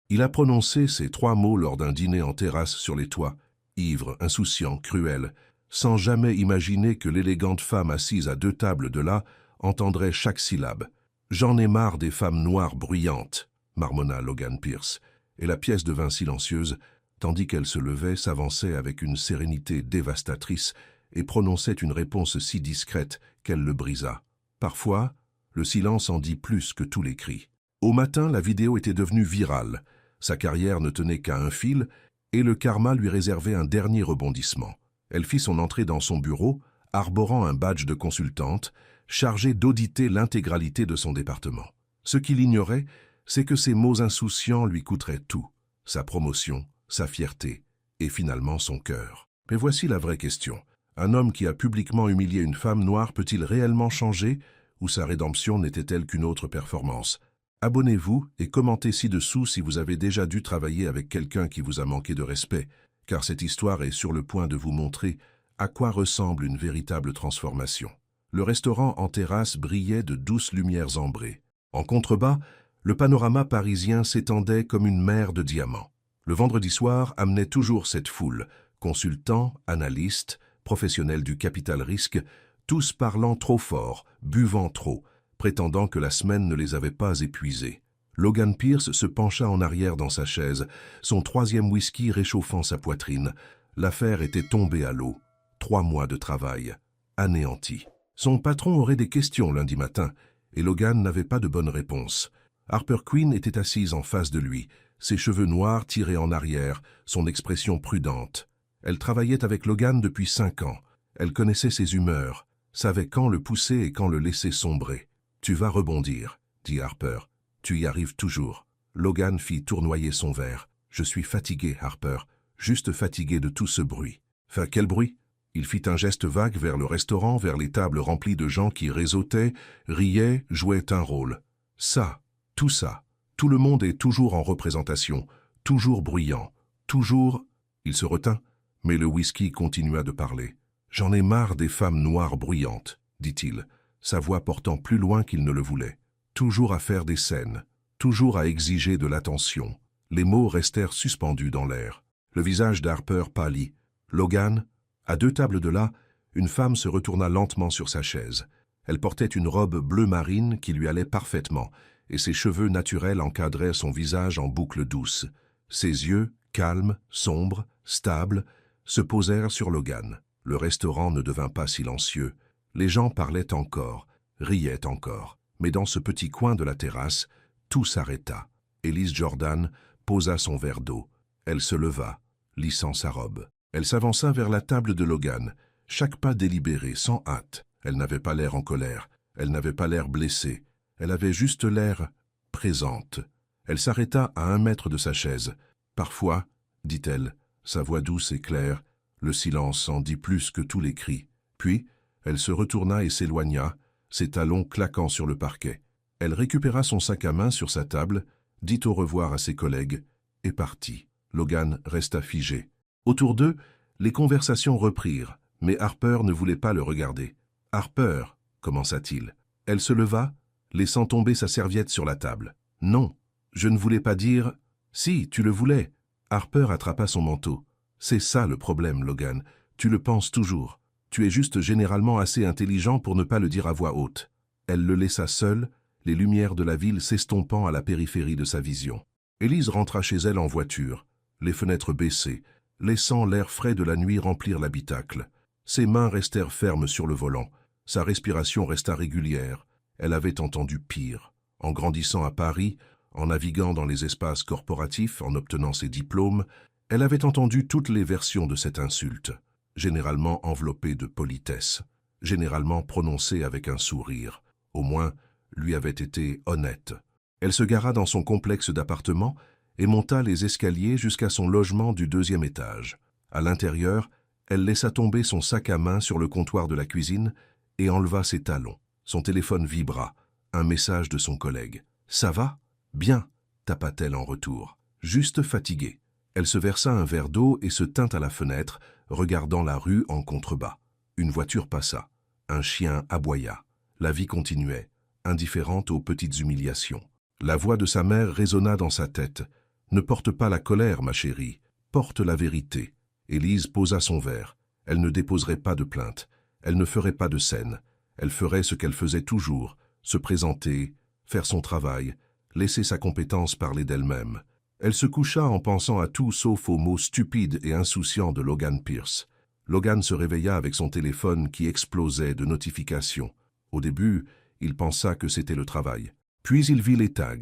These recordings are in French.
Il a prononcé ces 3 mots lors d'un dîner en terrasse sur les toits, ivre, insouciant, cruel, sans jamais imaginer que l'élégante femme assise à 2 tables de là entendrait chaque syllabe. « J'en ai marre des femmes noires bruyantes », marmonna Logan Pierce, et la pièce devint silencieuse, tandis qu'elle se levait, s'avançait avec une sérénité dévastatrice et prononçait une réponse si discrète qu'elle le brisa. Parfois, le silence en dit plus que tous les cris. Au matin, la vidéo était devenue virale. Sa carrière ne tenait qu'à un fil, et le karma lui réservait un dernier rebondissement. Elle fit son entrée dans son bureau, arborant un badge de consultante, chargée d'auditer l'intégralité de son département. Ce qu'il ignorait, c'est que ces mots insouciants lui coûteraient tout, sa promotion, sa fierté, et finalement son cœur. Mais voici la vraie question. Un homme qui a publiquement humilié une femme noire peut-il réellement changer, ou sa rédemption n'était-elle qu'une autre performance? Abonnez-vous et commentez ci-dessous si vous avez déjà dû travailler avec quelqu'un qui vous a manqué de respect, car cette histoire est sur le point de vous montrer à quoi ressemble une véritable transformation. Le restaurant en terrasse brillait de douces lumières ambrées. En contrebas, le panorama parisien s'étendait comme une mer de diamants. Le vendredi soir amenait toujours cette foule, consultants, analystes, professionnels du capital risque, tous parlant trop fort, buvant trop, prétendant que la semaine ne les avait pas épuisés. Logan Pierce se pencha en arrière dans sa chaise, son 3e whisky réchauffant sa poitrine. L'affaire était tombée à l'eau. 3 mois de travail, anéantis. Son patron aurait des questions lundi matin, et Logan n'avait pas de bonne réponse. Harper Quinn était assise en face de lui, ses cheveux noirs tirés en arrière, son expression prudente. Elle travaillait avec Logan depuis 5 ans. Elle connaissait ses humeurs, savait quand le pousser et quand le laisser sombrer. « Tu vas rebondir », dit Harper. « Tu y arrives toujours. » Logan fit tournoyer son verre. « Je suis fatigué, Harper, juste fatigué de tout ce bruit. » « Enfin, quel bruit ?» Il fit un geste vague vers le restaurant, vers les tables remplies de gens qui réseautaient, riaient, jouaient un rôle. « Ça, tout ça. Tout le monde est toujours en représentation, toujours bruyant, toujours... » Il se retint, mais le whisky continua de parler. « J'en ai marre des femmes noires bruyantes, » dit-il, sa voix portant plus loin qu'il ne le voulait. Toujours à faire des scènes, toujours à exiger de l'attention. Les mots restèrent suspendus dans l'air. Le visage d'Harper pâlit. Logan, à 2 tables de là, une femme se retourna lentement sur sa chaise. Elle portait une robe bleu marine qui lui allait parfaitement, et ses cheveux naturels encadraient son visage en boucles douces. Ses yeux, calmes, sombres, stables, se posèrent sur Logan. Le restaurant ne devint pas silencieux. Les gens parlaient encore, riaient encore. Mais dans ce petit coin de la terrasse, tout s'arrêta. Elise Jordan posa son verre d'eau. Elle se leva, lissant sa robe. Elle s'avança vers la table de Logan, chaque pas délibéré, sans hâte. Elle n'avait pas l'air en colère, elle n'avait pas l'air blessée, elle avait juste l'air présente. Elle s'arrêta à 1 mètre de sa chaise. « Parfois, » dit-elle, sa voix douce et claire, le silence en dit plus que tous les cris. Puis, elle se retourna et s'éloigna, ses talons claquant sur le parquet. Elle récupéra son sac à main sur sa table, dit au revoir à ses collègues, et partit. Logan resta figé. Autour d'eux, les conversations reprirent, mais Harper ne voulait pas le regarder. « Harper » commença-t-il. Elle se leva, laissant tomber sa serviette sur la table. « Non, je ne voulais pas dire... »« Si, tu le voulais. » Harper attrapa son manteau. « C'est ça le problème, Logan. Tu le penses toujours. Tu es juste généralement assez intelligent pour ne pas le dire à voix haute. » Elle le laissa seul, les lumières de la ville s'estompant à la périphérie de sa vision. Élise rentra chez elle en voiture, les fenêtres baissées, laissant l'air frais de la nuit remplir l'habitacle. Ses mains restèrent fermes sur le volant. Sa respiration resta régulière. Elle avait entendu pire. En grandissant à Paris, en naviguant dans les espaces corporatifs, en obtenant ses diplômes, elle avait entendu toutes les versions de cette insulte, généralement enveloppée de politesse, généralement prononcée avec un sourire. Au moins, lui avait été honnête. Elle se gara dans son complexe d'appartements et monta les escaliers jusqu'à son logement du 2e étage. À l'intérieur, elle laissa tomber son sac à main sur le comptoir de la cuisine et enleva ses talons. Son téléphone vibra, un message de son collègue. « Ça va ? Bien » tapa-t-elle en retour. Juste fatiguée. Elle se versa un verre d'eau et se tint à la fenêtre, regardant la rue en contrebas. Une voiture passa. Un chien aboya. La vie continuait, indifférente aux petites humiliations. La voix de sa mère résonna dans sa tête. Ne porte pas la colère, ma chérie, porte la vérité. Élise posa son verre. Elle ne déposerait pas de plainte. Elle ne ferait pas de scène. Elle ferait ce qu'elle faisait toujours, se présenter, faire son travail, laisser sa compétence parler d'elle-même. Elle se coucha en pensant à tout sauf aux mots stupides et insouciants de Logan Pierce. Logan se réveilla avec son téléphone qui explosait de notifications. Au début, il pensa que c'était le travail. Puis il vit les tags.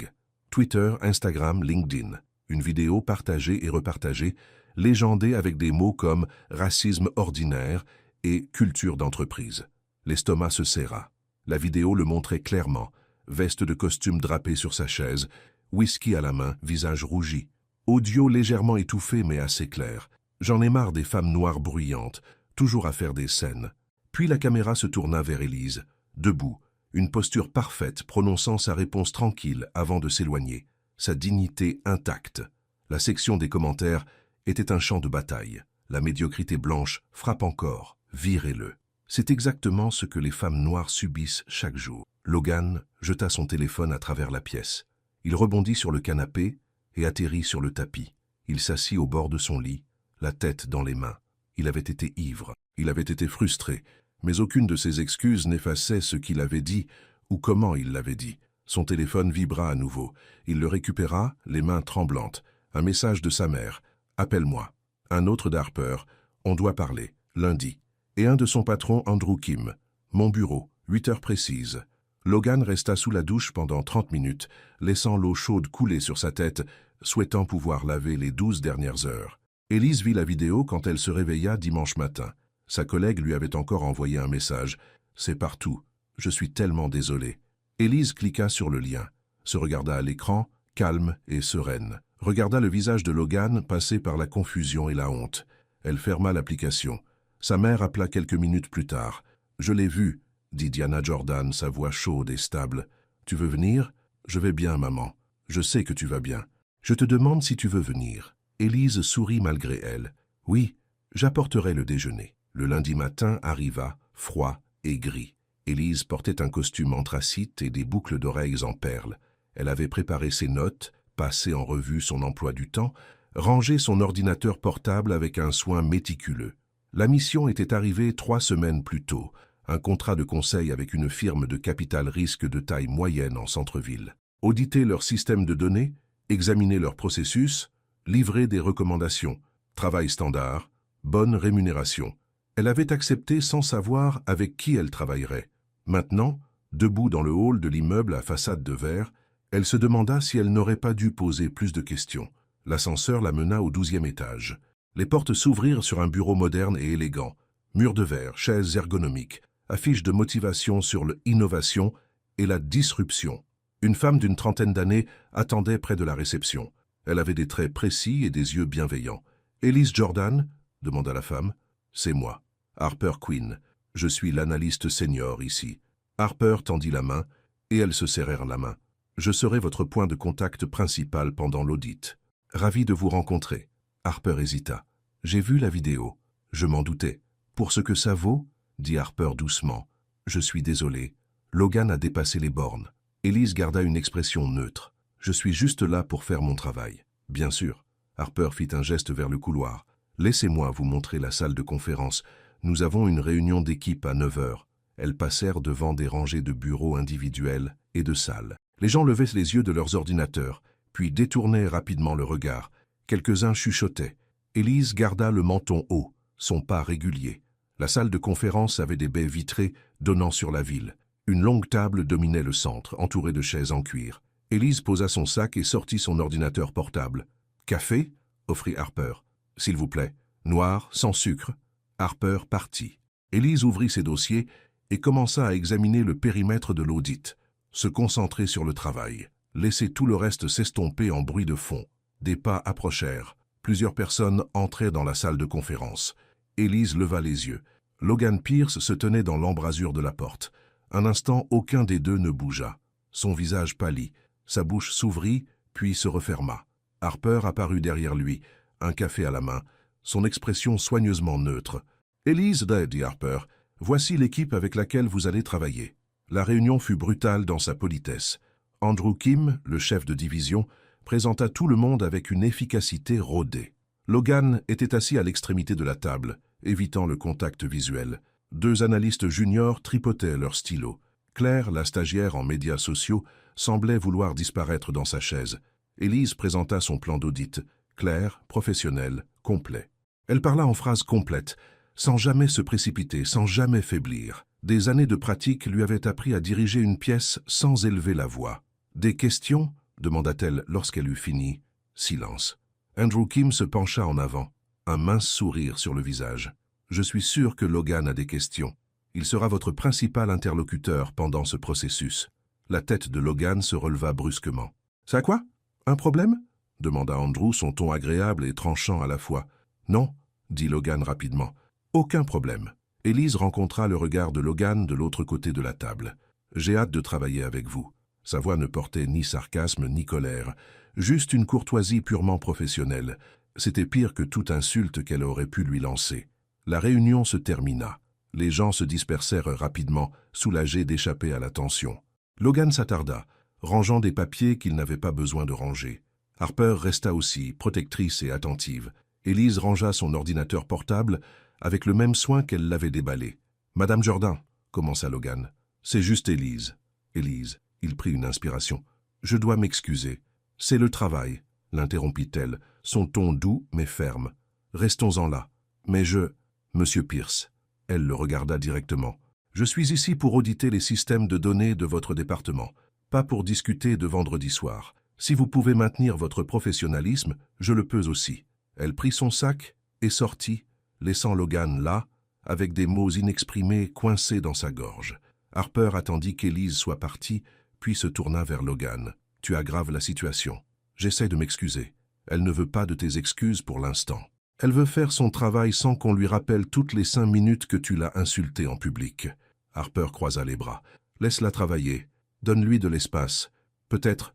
Twitter, Instagram, LinkedIn. Une vidéo partagée et repartagée, légendée avec des mots comme racisme ordinaire et culture d'entreprise. L'estomac se serra. La vidéo le montrait clairement. Veste de costume drapée sur sa chaise, whisky à la main, visage rougi. Audio légèrement étouffé mais assez clair. J'en ai marre des femmes noires bruyantes, toujours à faire des scènes. Puis la caméra se tourna vers Élise, debout, une posture parfaite, prononçant sa réponse tranquille avant de s'éloigner, sa dignité intacte. La section des commentaires était un champ de bataille. La médiocrité blanche frappe encore, virez-le. C'est exactement ce que les femmes noires subissent chaque jour. Logan jeta son téléphone à travers la pièce. Il rebondit sur le canapé et atterrit sur le tapis. Il s'assit au bord de son lit, la tête dans les mains. Il avait été ivre, il avait été frustré, mais aucune de ses excuses n'effaçait ce qu'il avait dit ou comment il l'avait dit. Son téléphone vibra à nouveau. Il le récupéra, les mains tremblantes. Un message de sa mère. « Appelle-moi ». Un autre d'Harper. « On doit parler, lundi ». Et un de son patron Andrew Kim. « Mon bureau, 8 heures précises ». Logan resta sous la douche pendant 30 minutes, laissant l'eau chaude couler sur sa tête, souhaitant pouvoir laver les 12 dernières heures. Élise vit la vidéo quand elle se réveilla dimanche matin. Sa collègue lui avait encore envoyé un message. « C'est partout. Je suis tellement désolé. » Élise cliqua sur le lien, se regarda à l'écran, calme et sereine. Regarda le visage de Logan passé par la confusion et la honte. Elle ferma l'application. Sa mère appela quelques minutes plus tard. « Je l'ai vu », dit Diana Jordan, sa voix chaude et stable. « Tu veux venir ? » ?»« Je vais bien, maman. Je sais que tu vas bien. Je te demande si tu veux venir. » Élise sourit malgré elle. « Oui, j'apporterai le déjeuner. » Le lundi matin arriva, froid et gris. Élise portait un costume anthracite et des boucles d'oreilles en perles. Elle avait préparé ses notes, passé en revue son emploi du temps, rangé son ordinateur portable avec un soin méticuleux. La mission était arrivée 3 semaines plus tôt, un contrat de conseil avec une firme de capital risque de taille moyenne en centre-ville. Auditer leur système de données, examiner leur processus, livrer des recommandations, travail standard, bonne rémunération. Elle avait accepté sans savoir avec qui elle travaillerait. Maintenant, debout dans le hall de l'immeuble à façade de verre, elle se demanda si elle n'aurait pas dû poser plus de questions. L'ascenseur la mena au 12e étage. Les portes s'ouvrirent sur un bureau moderne et élégant. Murs de verre, chaises ergonomiques, affiches de motivation sur l'innovation et la disruption. Une femme d'une 30aine d'années attendait près de la réception. Elle avait des traits précis et des yeux bienveillants. « Élise Jordan ?» demanda la femme. « C'est moi. Harper Quinn. Je suis l'analyste senior ici. » Harper tendit la main et elles se serrèrent la main. « Je serai votre point de contact principal pendant l'audit. Ravi de vous rencontrer. » Harper hésita. « J'ai vu la vidéo. Je m'en doutais. Pour ce que ça vaut, dit Harper doucement. Je suis désolé. Logan a dépassé les bornes. » Élise garda une expression neutre. « Je suis juste là pour faire mon travail. » « Bien sûr. » Harper fit un geste vers le couloir. « Laissez-moi vous montrer la salle de conférence. Nous avons une réunion d'équipe à 9 heures. » Elles passèrent devant des rangées de bureaux individuels et de salles. Les gens levaient les yeux de leurs ordinateurs, puis détournaient rapidement le regard. Quelques-uns chuchotaient. Élise garda le menton haut, son pas régulier. La salle de conférence avait des baies vitrées donnant sur la ville. Une longue table dominait le centre, entourée de chaises en cuir. Élise posa son sac et sortit son ordinateur portable. « Café ?» offrit Harper. « S'il vous plaît. Noir, sans sucre. » Harper partit. Élise ouvrit ses dossiers et commença à examiner le périmètre de l'audit, se concentrer sur le travail, laisser tout le reste s'estomper en bruit de fond. Des pas approchèrent. Plusieurs personnes entraient dans la salle de conférence. Élise leva les yeux. Logan Pierce se tenait dans l'embrasure de la porte. Un instant, aucun des deux ne bougea. Son visage pâlit. Sa bouche s'ouvrit, puis se referma. Harper apparut derrière lui, un café à la main, son expression soigneusement neutre. « Élise, dit Harper, voici l'équipe avec laquelle vous allez travailler. » La réunion fut brutale dans sa politesse. Andrew Kim, le chef de division, présenta tout le monde avec une efficacité rodée. Logan était assis à l'extrémité de la table, évitant le contact visuel. 2 analystes juniors tripotaient leurs stylos. Claire, la stagiaire en médias sociaux, semblait vouloir disparaître dans sa chaise. Élise présenta son plan d'audit, clair, professionnel, complet. Elle parla en phrases complètes, sans jamais se précipiter, sans jamais faiblir. Des années de pratique lui avaient appris à diriger une pièce sans élever la voix. « Des questions » demanda-t-elle lorsqu'elle eut fini. Silence. Andrew Kim se pencha en avant, un mince sourire sur le visage. « Je suis sûr que Logan a des questions. Il sera votre principal interlocuteur pendant ce processus. » La tête de Logan se releva brusquement. « Ça quoi? Un problème ?» demanda Andrew, son ton agréable et tranchant à la fois. « Non, » dit Logan rapidement. « Aucun problème. » Élise rencontra le regard de Logan de l'autre côté de la table. « J'ai hâte de travailler avec vous. » Sa voix ne portait ni sarcasme ni colère, juste une courtoisie purement professionnelle. C'était pire que toute insulte qu'elle aurait pu lui lancer. La réunion se termina. Les gens se dispersèrent rapidement, soulagés d'échapper à la tension. Logan s'attarda, rangeant des papiers qu'il n'avait pas besoin de ranger. Harper resta aussi, protectrice et attentive. Élise rangea son ordinateur portable avec le même soin qu'elle l'avait déballé. « Madame Jordan, » commença Logan. « C'est juste Élise. » « Élise. » Il prit une inspiration. « Je dois m'excuser. C'est le travail, » l'interrompit-elle, son ton doux mais ferme. « Restons-en là. Mais je... Monsieur Pierce. » Elle le regarda directement. « Je suis ici pour auditer les systèmes de données de votre département, pas pour discuter de vendredi soir. Si vous pouvez maintenir votre professionnalisme, je le peux aussi. » Elle prit son sac et sortit, laissant Logan là, avec des mots inexprimés coincés dans sa gorge. Harper attendit qu'Élise soit partie, puis se tourna vers Logan. « Tu aggraves la situation. J'essaie de m'excuser. Elle ne veut pas de tes excuses pour l'instant. Elle veut faire son travail sans qu'on lui rappelle toutes les 5 minutes que tu l'as insultée en public. » Harper croisa les bras. « Laisse-la travailler. Donne-lui de l'espace. Peut-être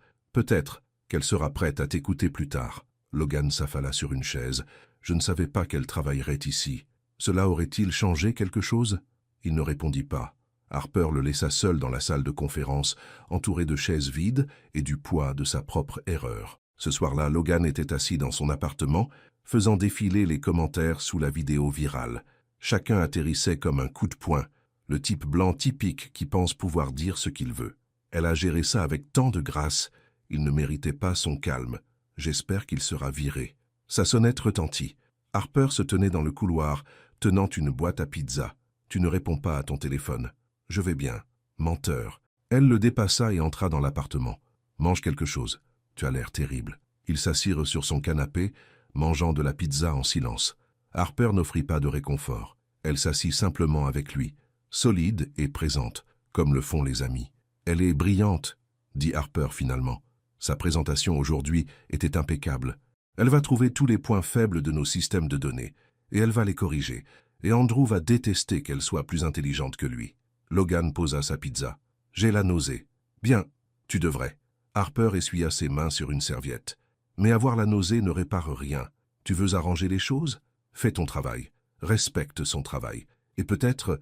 qu'elle sera prête à t'écouter plus tard. » Logan s'affala sur une chaise. « Je ne savais pas qu'elle travaillerait ici. Cela aurait-il changé quelque chose ?» Il ne répondit pas. Harper le laissa seul dans la salle de conférence, entouré de chaises vides et du poids de sa propre erreur. Ce soir-là, Logan était assis dans son appartement, faisant défiler les commentaires sous la vidéo virale. Chacun atterrissait comme un coup de poing, le type blanc typique qui pense pouvoir dire ce qu'il veut. Elle a géré ça avec tant de grâce, il ne méritait pas son calme. J'espère qu'il sera viré. Sa sonnette retentit. Harper se tenait dans le couloir, tenant une boîte à pizza. « Tu ne réponds pas à ton téléphone. »« Je vais bien. » Menteur. Elle le dépassa et entra dans l'appartement. « Mange quelque chose. Tu as l'air terrible. » Ils s'assirent sur son canapé, mangeant de la pizza en silence. Harper n'offrit pas de réconfort. Elle s'assit simplement avec lui, solide et présente, comme le font les amis. « Elle est brillante, » dit Harper finalement. Sa présentation aujourd'hui était impeccable. Elle va trouver tous les points faibles de nos systèmes de données, et elle va les corriger, et Andrew va détester qu'elle soit plus intelligente que lui. Logan posa sa pizza. « J'ai la nausée. »« Bien, tu devrais. » Harper essuya ses mains sur une serviette. « Mais avoir la nausée ne répare rien. Tu veux arranger les choses? Fais ton travail. Respecte son travail. Et peut-être,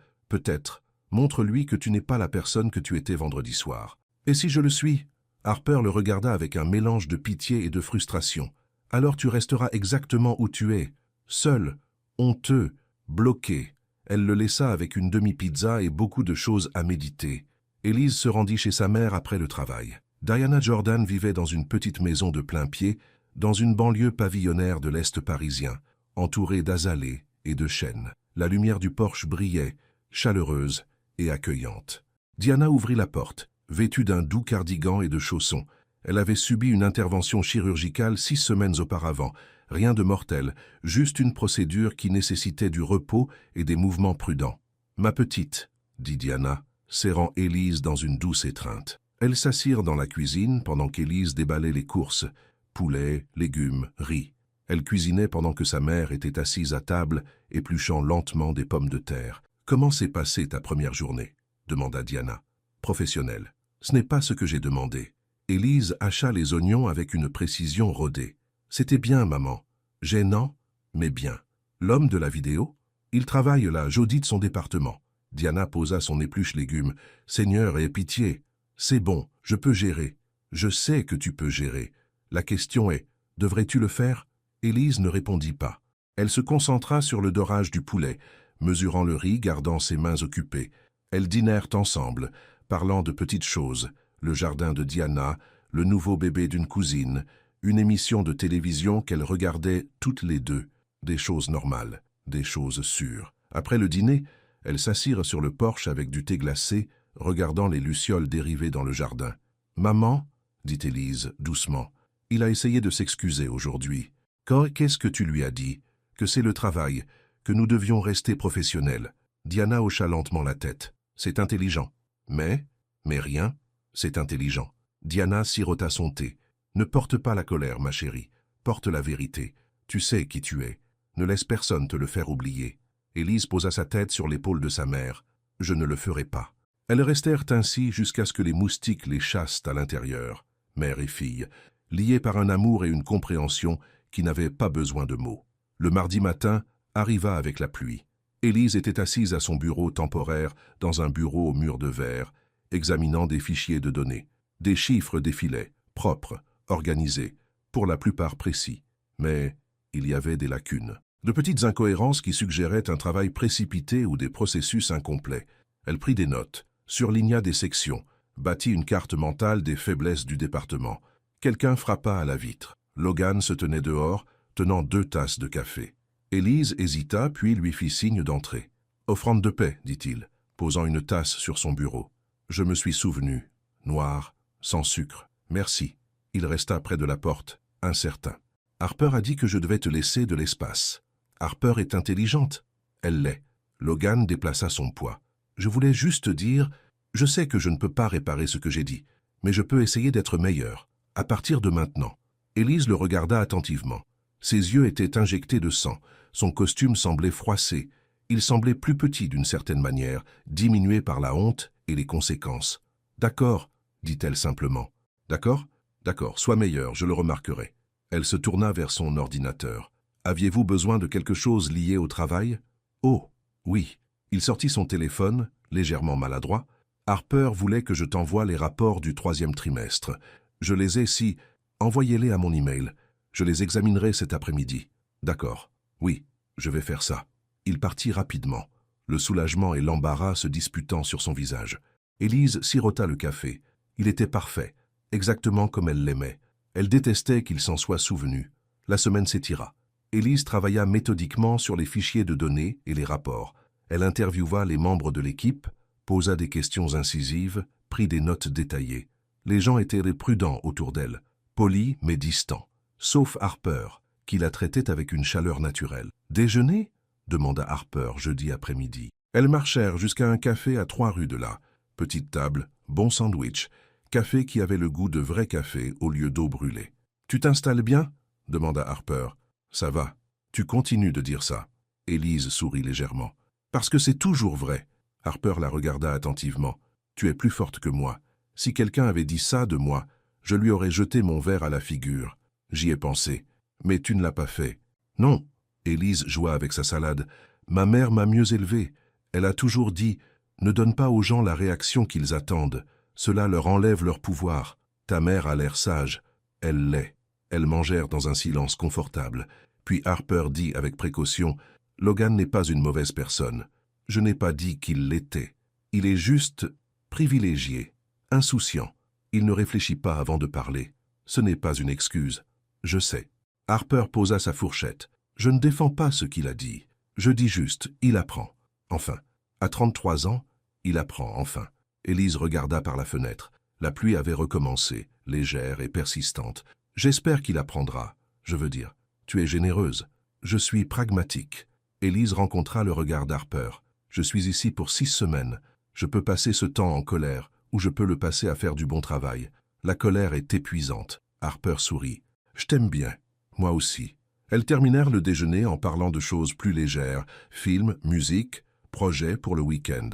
montre-lui que tu n'es pas la personne que tu étais vendredi soir. »« Et si je le suis ?» Harper le regarda avec un mélange de pitié et de frustration. « Alors tu resteras exactement où tu es, seul, honteux, bloqué. » Elle le laissa avec une demi-pizza et beaucoup de choses à méditer. Élise se rendit chez sa mère après le travail. Diana Jordan vivait dans une petite maison de plain-pied, dans une banlieue pavillonnaire de l'Est parisien, entourée d'azalées et de chênes. La lumière du porche brillait, chaleureuse et accueillante. Diana ouvrit la porte, vêtue d'un doux cardigan et de chaussons. Elle avait subi une intervention chirurgicale 6 semaines auparavant. Rien de mortel, juste une procédure qui nécessitait du repos et des mouvements prudents. « Ma petite, » dit Diana, serrant Élise dans une douce étreinte. Elles s'assirent dans la cuisine pendant qu'Élise déballait les courses. Poulet, légumes, riz. Elle cuisinait pendant que sa mère était assise à table, épluchant lentement des pommes de terre. « Comment s'est passée ta première journée ?» demanda Diana. « Professionnelle. »« Ce n'est pas ce que j'ai demandé. » Élise hacha les oignons avec une précision rodée. « C'était bien, maman. Gênant, mais bien. L'homme de la vidéo? Il travaille là, j'audite son département. » Diana posa son épluche légumes. « Seigneur, aie pitié. C'est bon, je peux gérer. Je sais que tu peux gérer. La question est, devrais-tu le faire? Élise ne répondit pas. Elle se concentra sur le dorage du poulet, mesurant le riz, gardant ses mains occupées. Elles dînèrent ensemble, parlant de petites choses, le jardin de Diana, le nouveau bébé d'une cousine, une émission de télévision qu'elles regardaient toutes les deux, des choses normales, des choses sûres. Après le dîner, elles s'assirent sur le porche avec du thé glacé, regardant les lucioles dériver dans le jardin. « Maman, dit Élise doucement, il a essayé de s'excuser aujourd'hui. Qu'est-ce que tu lui as dit? Que c'est le travail, que nous devions rester professionnels. » Diana hocha lentement la tête. « C'est intelligent. Mais rien, c'est intelligent. » Diana sirota son thé. « Ne porte pas la colère, ma chérie. Porte la vérité. Tu sais qui tu es. Ne laisse personne te le faire oublier. » Élise posa sa tête sur l'épaule de sa mère. « Je ne le ferai pas. » Elles restèrent ainsi jusqu'à ce que les moustiques les chassent à l'intérieur, mère et fille, liées par un amour et une compréhension qui n'avaient pas besoin de mots. Le mardi matin arriva avec la pluie. Élise était assise à son bureau temporaire dans un bureau au mur de verre, examinant des fichiers de données. Des chiffres défilaient, propres, organisés, pour la plupart précis. Mais il y avait des lacunes. De petites incohérences qui suggéraient un travail précipité ou des processus incomplets. Elle prit des notes, surligna des sections, bâtit une carte mentale des faiblesses du département. Quelqu'un frappa à la vitre. Logan se tenait dehors, tenant 2 tasses de café. Élise hésita, puis lui fit signe d'entrer. « Offrande de paix, dit-il, posant une tasse sur son bureau. Je me suis souvenu. Noir, sans sucre. Merci. » Il resta près de la porte, incertain. « Harper a dit que je devais te laisser de l'espace. Harper est intelligente. » Elle l'est. Logan déplaça son poids. « Je voulais juste dire, je sais que je ne peux pas réparer ce que j'ai dit, mais je peux essayer d'être meilleur, à partir de maintenant. » Élise le regarda attentivement. Ses yeux étaient injectés de sang, son costume semblait froissé, il semblait plus petit d'une certaine manière, diminué par la honte et les conséquences. « D'accord, » dit-elle simplement. « D'accord, d'accord, sois meilleur, je le remarquerai. » Elle se tourna vers son ordinateur. « Aviez-vous besoin de quelque chose lié au travail? »« Oh, oui. » Il sortit son téléphone, légèrement maladroit. « Harper voulait que je t'envoie les rapports du 3e trimestre. Je les ai si... Envoyez-les à mon email. Je les examinerai cet après-midi. »« D'accord. Oui, je vais faire ça. » Il partit rapidement, le soulagement et l'embarras se disputant sur son visage. Élise sirota le café. Il était parfait, exactement comme elle l'aimait. Elle détestait qu'il s'en soit souvenu. La semaine s'étira. Élise travailla méthodiquement sur les fichiers de données et les rapports. Elle interviewa les membres de l'équipe, posa des questions incisives, prit des notes détaillées. Les gens étaient prudents autour d'elle, polis mais distants, sauf Harper, qui la traitait avec une chaleur naturelle. « Déjeuner ?» demanda Harper jeudi après-midi. Elles marchèrent jusqu'à un café à 3 rues de là. Petite table, bon sandwich, café qui avait le goût de vrai café au lieu d'eau brûlée. « Tu t'installes bien ?» demanda Harper. « Ça va. Tu continues de dire ça. » Élise sourit légèrement. « Parce que c'est toujours vrai. » Harper la regarda attentivement. « Tu es plus forte que moi. Si quelqu'un avait dit ça de moi, je lui aurais jeté mon verre à la figure. J'y ai pensé. Mais tu ne l'as pas fait. »« Non. » Élise joua avec sa salade. « Ma mère m'a mieux élevée. Elle a toujours dit « Ne donne pas aux gens la réaction qu'ils attendent. Cela leur enlève leur pouvoir. Ta mère a l'air sage. Elle l'est. » Elles mangèrent dans un silence confortable. Puis Harper dit avec précaution « Logan n'est pas une mauvaise personne. Je n'ai pas dit qu'il l'était. Il est juste privilégié, insouciant. Il ne réfléchit pas avant de parler. Ce n'est pas une excuse. Je sais. » Harper posa sa fourchette. « Je ne défends pas ce qu'il a dit. Je dis juste, il apprend. Enfin, à 33 ans, il apprend enfin. » Élise regarda par la fenêtre. La pluie avait recommencé, légère et persistante. « J'espère qu'il apprendra. Je veux dire, tu es généreuse. Je suis pragmatique. » Élise rencontra le regard d'Harper. « Je suis ici pour 6 semaines. Je peux passer ce temps en colère, ou je peux le passer à faire du bon travail. La colère est épuisante. » Harper sourit. « Je t'aime bien. Moi aussi. » Elles terminèrent le déjeuner en parlant de choses plus légères, films, musique, projets pour le week-end.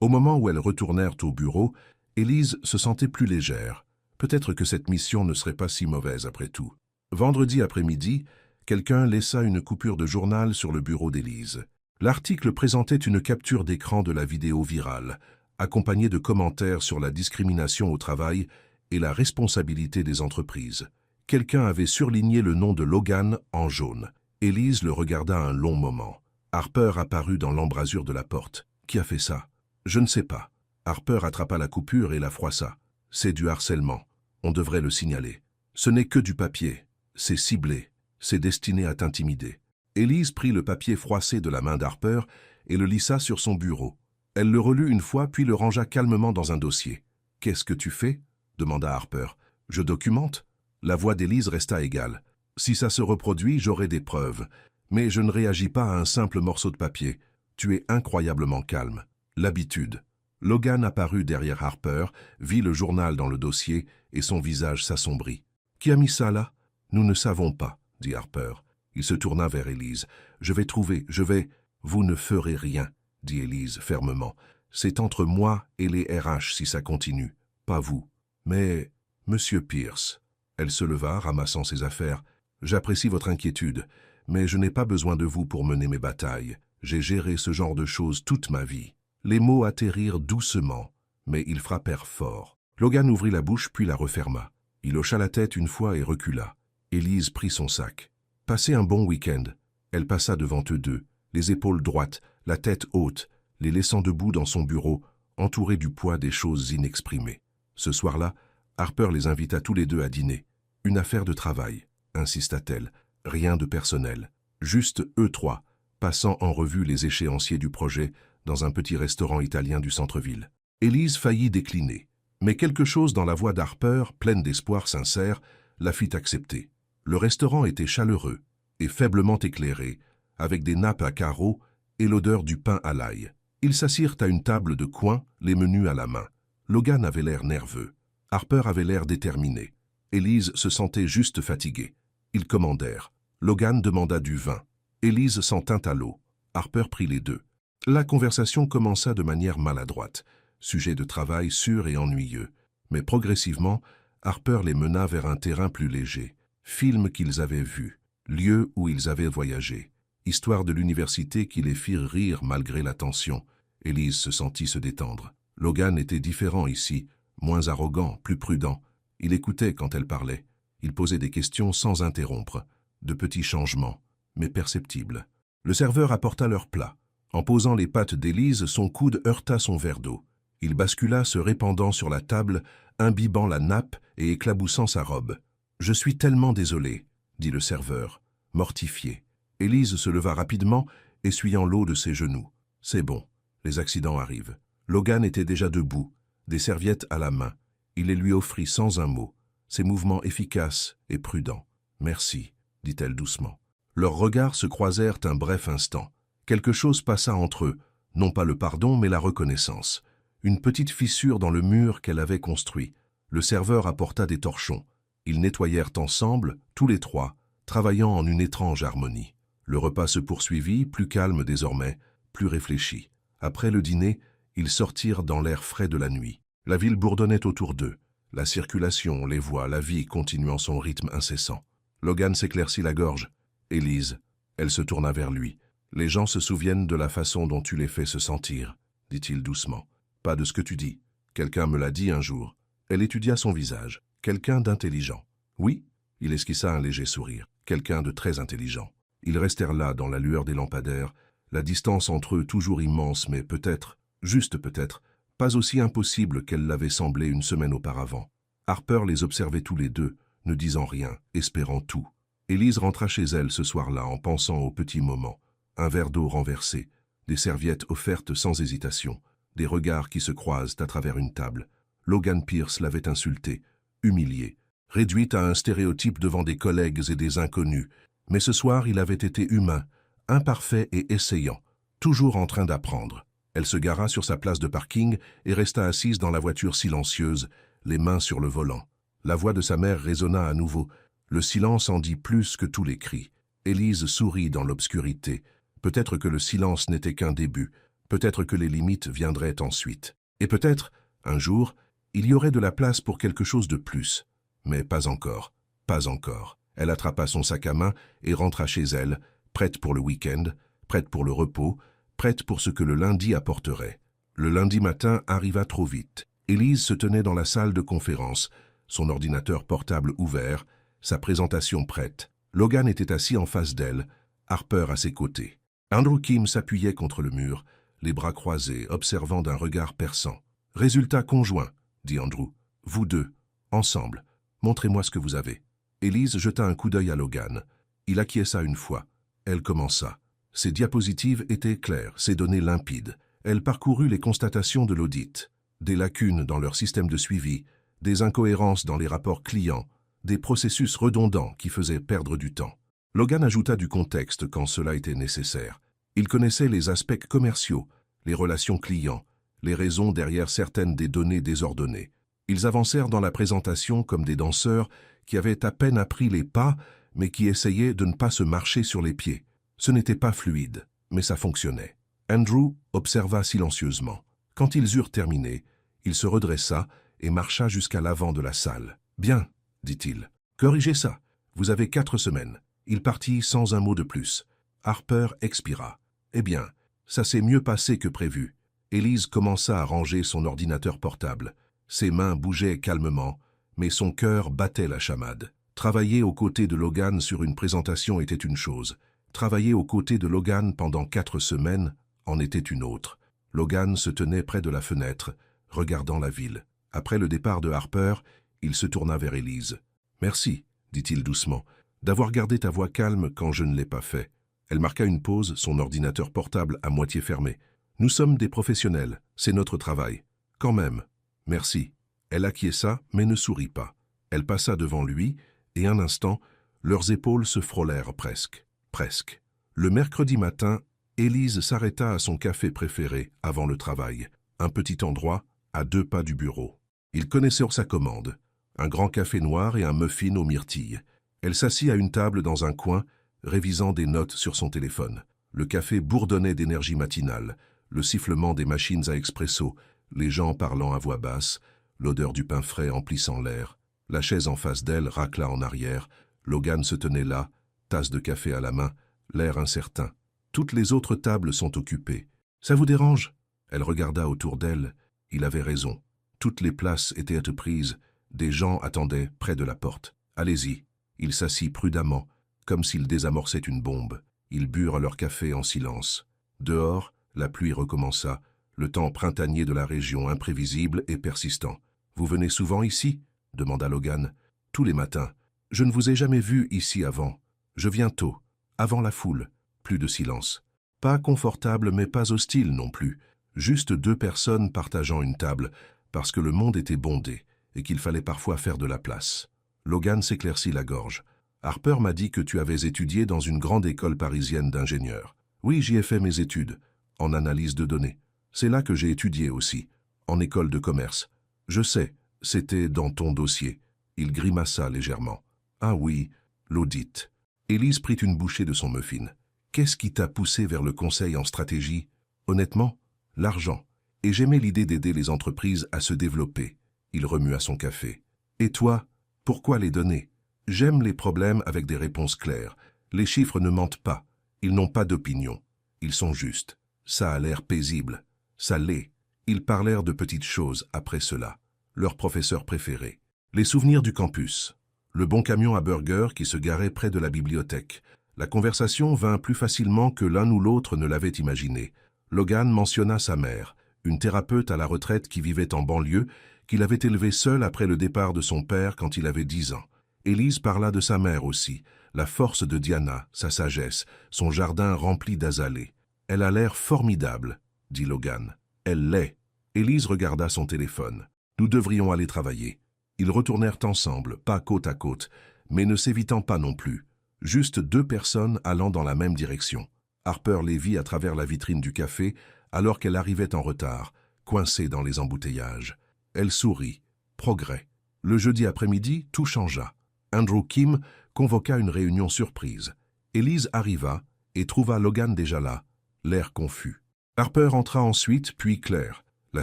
Au moment où elles retournèrent au bureau, Élise se sentait plus légère. Peut-être que cette mission ne serait pas si mauvaise après tout. Vendredi après-midi, quelqu'un laissa une coupure de journal sur le bureau d'Élise. L'article présentait une capture d'écran de la vidéo virale, accompagnée de commentaires sur la discrimination au travail et la responsabilité des entreprises. Quelqu'un avait surligné le nom de Logan en jaune. Élise le regarda un long moment. Harper apparut dans l'embrasure de la porte. « Qui a fait ça ?»« Je ne sais pas. » Harper attrapa la coupure et la froissa. « C'est du harcèlement. On devrait le signaler. Ce n'est que du papier. C'est ciblé. C'est destiné à t'intimider. » Élise prit le papier froissé de la main d'Harper et le lissa sur son bureau. Elle le relut une fois puis le rangea calmement dans un dossier. « Qu'est-ce que tu fais ?» demanda Harper. « Je documente. » La voix d'Élise resta égale. « Si ça se reproduit, j'aurai des preuves. Mais je ne réagis pas à un simple morceau de papier. Tu es incroyablement calme. L'habitude. » Logan apparut derrière Harper, vit le journal dans le dossier et son visage s'assombrit. « Qui a mis ça là ?»« Nous ne savons pas, » dit Harper. Il se tourna vers Élise. « Je vais trouver, je vais... »« Vous ne ferez rien, » dit Élise fermement. « C'est entre moi et les RH si ça continue, pas vous. Mais, Monsieur Pierce... » Elle se leva, ramassant ses affaires. « J'apprécie votre inquiétude, mais je n'ai pas besoin de vous pour mener mes batailles. J'ai géré ce genre de choses toute ma vie. » Les mots atterrirent doucement, mais ils frappèrent fort. Logan ouvrit la bouche puis la referma. Il hocha la tête une fois et recula. Élise prit son sac. « Passez un bon week-end. » Elle passa devant eux deux, les épaules droites, la tête haute, les laissant debout dans son bureau, entourée du poids des choses inexprimées. Ce soir-là, Harper les invita tous les deux à dîner. « Une affaire de travail, » insista-t-elle, « rien de personnel. Juste eux trois, passant en revue les échéanciers du projet dans un petit restaurant italien du centre-ville. » Élise faillit décliner, mais quelque chose dans la voix d'Harper, pleine d'espoir sincère, la fit accepter. Le restaurant était chaleureux et faiblement éclairé, avec des nappes à carreaux et l'odeur du pain à l'ail. Ils s'assirent à une table de coin, les menus à la main. Logan avait l'air nerveux. Harper avait l'air déterminé. Élise se sentait juste fatiguée. Ils commandèrent. Logan demanda du vin. Élise s'en tint à l'eau. Harper prit les deux. La conversation commença de manière maladroite, sujet de travail sûr et ennuyeux. Mais progressivement, Harper les mena vers un terrain plus léger. Films qu'ils avaient vus, lieux où ils avaient voyagé, histoire de l'université qui les firent rire malgré la tension. Élise se sentit se détendre. Logan était différent ici, moins arrogant, plus prudent. Il écoutait quand elle parlait. Il posait des questions sans interrompre. De petits changements, mais perceptibles. Le serveur apporta leur plat. En posant les pattes d'Élise, son coude heurta son verre d'eau. Il bascula, se répandant sur la table, imbibant la nappe et éclaboussant sa robe. « Je suis tellement désolé, » dit le serveur, mortifié. Élise se leva rapidement, essuyant l'eau de ses genoux. « C'est bon, les accidents arrivent. » Logan était déjà debout, des serviettes à la main. Il les lui offrit sans un mot, ses mouvements efficaces et prudents. « Merci, » dit-elle doucement. Leurs regards se croisèrent un bref instant. Quelque chose passa entre eux, non pas le pardon, mais la reconnaissance. Une petite fissure dans le mur qu'elle avait construit. Le serveur apporta des torchons. Ils nettoyèrent ensemble, tous les trois, travaillant en une étrange harmonie. Le repas se poursuivit, plus calme désormais, plus réfléchi. Après le dîner, ils sortirent dans l'air frais de la nuit. La ville bourdonnait autour d'eux. La circulation, les voix, la vie continuant son rythme incessant. Logan s'éclaircit la gorge. « Élise », elle se tourna vers lui. « Les gens se souviennent de la façon dont tu les fais se sentir, » dit-il doucement. « Pas de ce que tu dis. Quelqu'un me l'a dit un jour. » Elle étudia son visage. Quelqu'un d'intelligent. « Oui ?» Il esquissa un léger sourire. Quelqu'un de très intelligent. Ils restèrent là, dans la lueur des lampadaires, la distance entre eux toujours immense, mais peut-être, juste peut-être, pas aussi impossible qu'elle l'avait semblé une semaine auparavant. Harper les observait tous les deux, ne disant rien, espérant tout. Élise rentra chez elle ce soir-là en pensant aux petits moments. Un verre d'eau renversé, des serviettes offertes sans hésitation, des regards qui se croisent à travers une table. Logan Pierce l'avait insultée, humiliée, réduite à un stéréotype devant des collègues et des inconnus. Mais ce soir, il avait été humain, imparfait et essayant, toujours en train d'apprendre. Elle se gara sur sa place de parking et resta assise dans la voiture silencieuse, les mains sur le volant. La voix de sa mère résonna à nouveau. Le silence en dit plus que tous les cris. Élise sourit dans l'obscurité. Peut-être que le silence n'était qu'un début. Peut-être que les limites viendraient ensuite. Et peut-être, un jour, il y aurait de la place pour quelque chose de plus. Mais pas encore, pas encore. Elle attrapa son sac à main et rentra chez elle, prête pour le week-end, prête pour le repos, prête pour ce que le lundi apporterait. Le lundi matin arriva trop vite. Élise se tenait dans la salle de conférence, son ordinateur portable ouvert, sa présentation prête. Logan était assis en face d'elle, Harper à ses côtés. Andrew Kim s'appuyait contre le mur, les bras croisés, observant d'un regard perçant. « Résultat conjoint, » dit Andrew. « Vous deux, ensemble. Montrez-moi ce que vous avez. » Élise jeta un coup d'œil à Logan. Il acquiesça une fois. Elle commença. Ses diapositives étaient claires, ses données limpides. Elle parcourut les constatations de l'audit. Des lacunes dans leur système de suivi, des incohérences dans les rapports clients, des processus redondants qui faisaient perdre du temps. Logan ajouta du contexte quand cela était nécessaire. Il connaissait les aspects commerciaux, les relations clients, les raisons derrière certaines des données désordonnées. Ils avancèrent dans la présentation comme des danseurs qui avaient à peine appris les pas, mais qui essayaient de ne pas se marcher sur les pieds. Ce n'était pas fluide, mais ça fonctionnait. Andrew observa silencieusement. Quand ils eurent terminé, il se redressa et marcha jusqu'à l'avant de la salle. « Bien, » dit-il. « Corrigez ça. Vous avez 4 semaines. » Il partit sans un mot de plus. Harper expira. « Eh bien, ça s'est mieux passé que prévu. » Élise commença à ranger son ordinateur portable. Ses mains bougeaient calmement, mais son cœur battait la chamade. Travailler aux côtés de Logan sur une présentation était une chose. Travailler aux côtés de Logan pendant 4 semaines en était une autre. Logan se tenait près de la fenêtre, regardant la ville. Après le départ de Harper, il se tourna vers Élise. « Merci, » dit-il doucement, « d'avoir gardé ta voix calme quand je ne l'ai pas fait. » Elle marqua une pause, son ordinateur portable à moitié fermé. « Nous sommes des professionnels, c'est notre travail. »« Quand même. Merci. » Elle acquiesça, mais ne sourit pas. Elle passa devant lui, et un instant, leurs épaules se frôlèrent presque. Presque. Le mercredi matin, Élise s'arrêta à son café préféré avant le travail, un petit endroit à 2 pas du bureau. Il connaissait sur sa commande, un grand café noir et un muffin aux myrtilles. Elle s'assit à une table dans un coin, révisant des notes sur son téléphone. Le café bourdonnait d'énergie matinale, le sifflement des machines à expresso, les gens parlant à voix basse, l'odeur du pain frais emplissant l'air. La chaise en face d'elle racla en arrière. Logan se tenait là, tasse de café à la main, l'air incertain. Toutes les autres tables sont occupées. « Ça vous dérange ?» Elle regarda autour d'elle. Il avait raison. Toutes les places étaient prises. Des gens attendaient près de la porte. « Allez-y. » Il s'assit prudemment, comme s'il désamorçait une bombe. Ils burent leur café en silence. Dehors, la pluie recommença, le temps printanier de la région imprévisible et persistant. « Vous venez souvent ici ?» demanda Logan. « Tous les matins. Je ne vous ai jamais vu ici avant. Je viens tôt, avant la foule. » Plus de silence. Pas confortable mais pas hostile non plus. Juste 2 personnes partageant une table, parce que le monde était bondé et qu'il fallait parfois faire de la place. Logan s'éclaircit la gorge. « Harper m'a dit que tu avais étudié dans une grande école parisienne d'ingénieurs. »« Oui, j'y ai fait mes études, en analyse de données. C'est là que j'ai étudié aussi, en école de commerce. Je sais, c'était dans ton dossier. » Il grimaça légèrement. « Ah oui, l'audit. » Élise prit une bouchée de son muffin. « Qu'est-ce qui t'a poussé vers le conseil en stratégie ? Honnêtement, l'argent. Et j'aimais l'idée d'aider les entreprises à se développer. » Il remua son café. « Et toi, pourquoi les données ? J'aime les problèmes avec des réponses claires. Les chiffres ne mentent pas. Ils n'ont pas d'opinion. Ils sont justes. Ça a l'air paisible. Ça l'est. » Ils parlèrent de petites choses après cela. Leur professeur préféré. Les souvenirs du campus. Le bon camion à burger qui se garait près de la bibliothèque. La conversation vint plus facilement que l'un ou l'autre ne l'avait imaginé. Logan mentionna sa mère, une thérapeute à la retraite qui vivait en banlieue, qu'il avait élevée seule après le départ de son père quand il avait 10 ans. Élise parla de sa mère aussi, la force de Diana, sa sagesse, son jardin rempli d'azalées. « Elle a l'air formidable, » dit Logan. « Elle l'est. » Élise regarda son téléphone. « Nous devrions aller travailler. » Ils retournèrent ensemble, pas côte à côte, mais ne s'évitant pas non plus. Juste 2 personnes allant dans la même direction. Harper les vit à travers la vitrine du café, alors qu'elle arrivait en retard, coincée dans les embouteillages. Elle sourit. Progrès. Le jeudi après-midi, tout changea. Andrew Kim convoqua une réunion surprise. Élise arriva et trouva Logan déjà là, l'air confus. Harper entra ensuite, puis Claire, la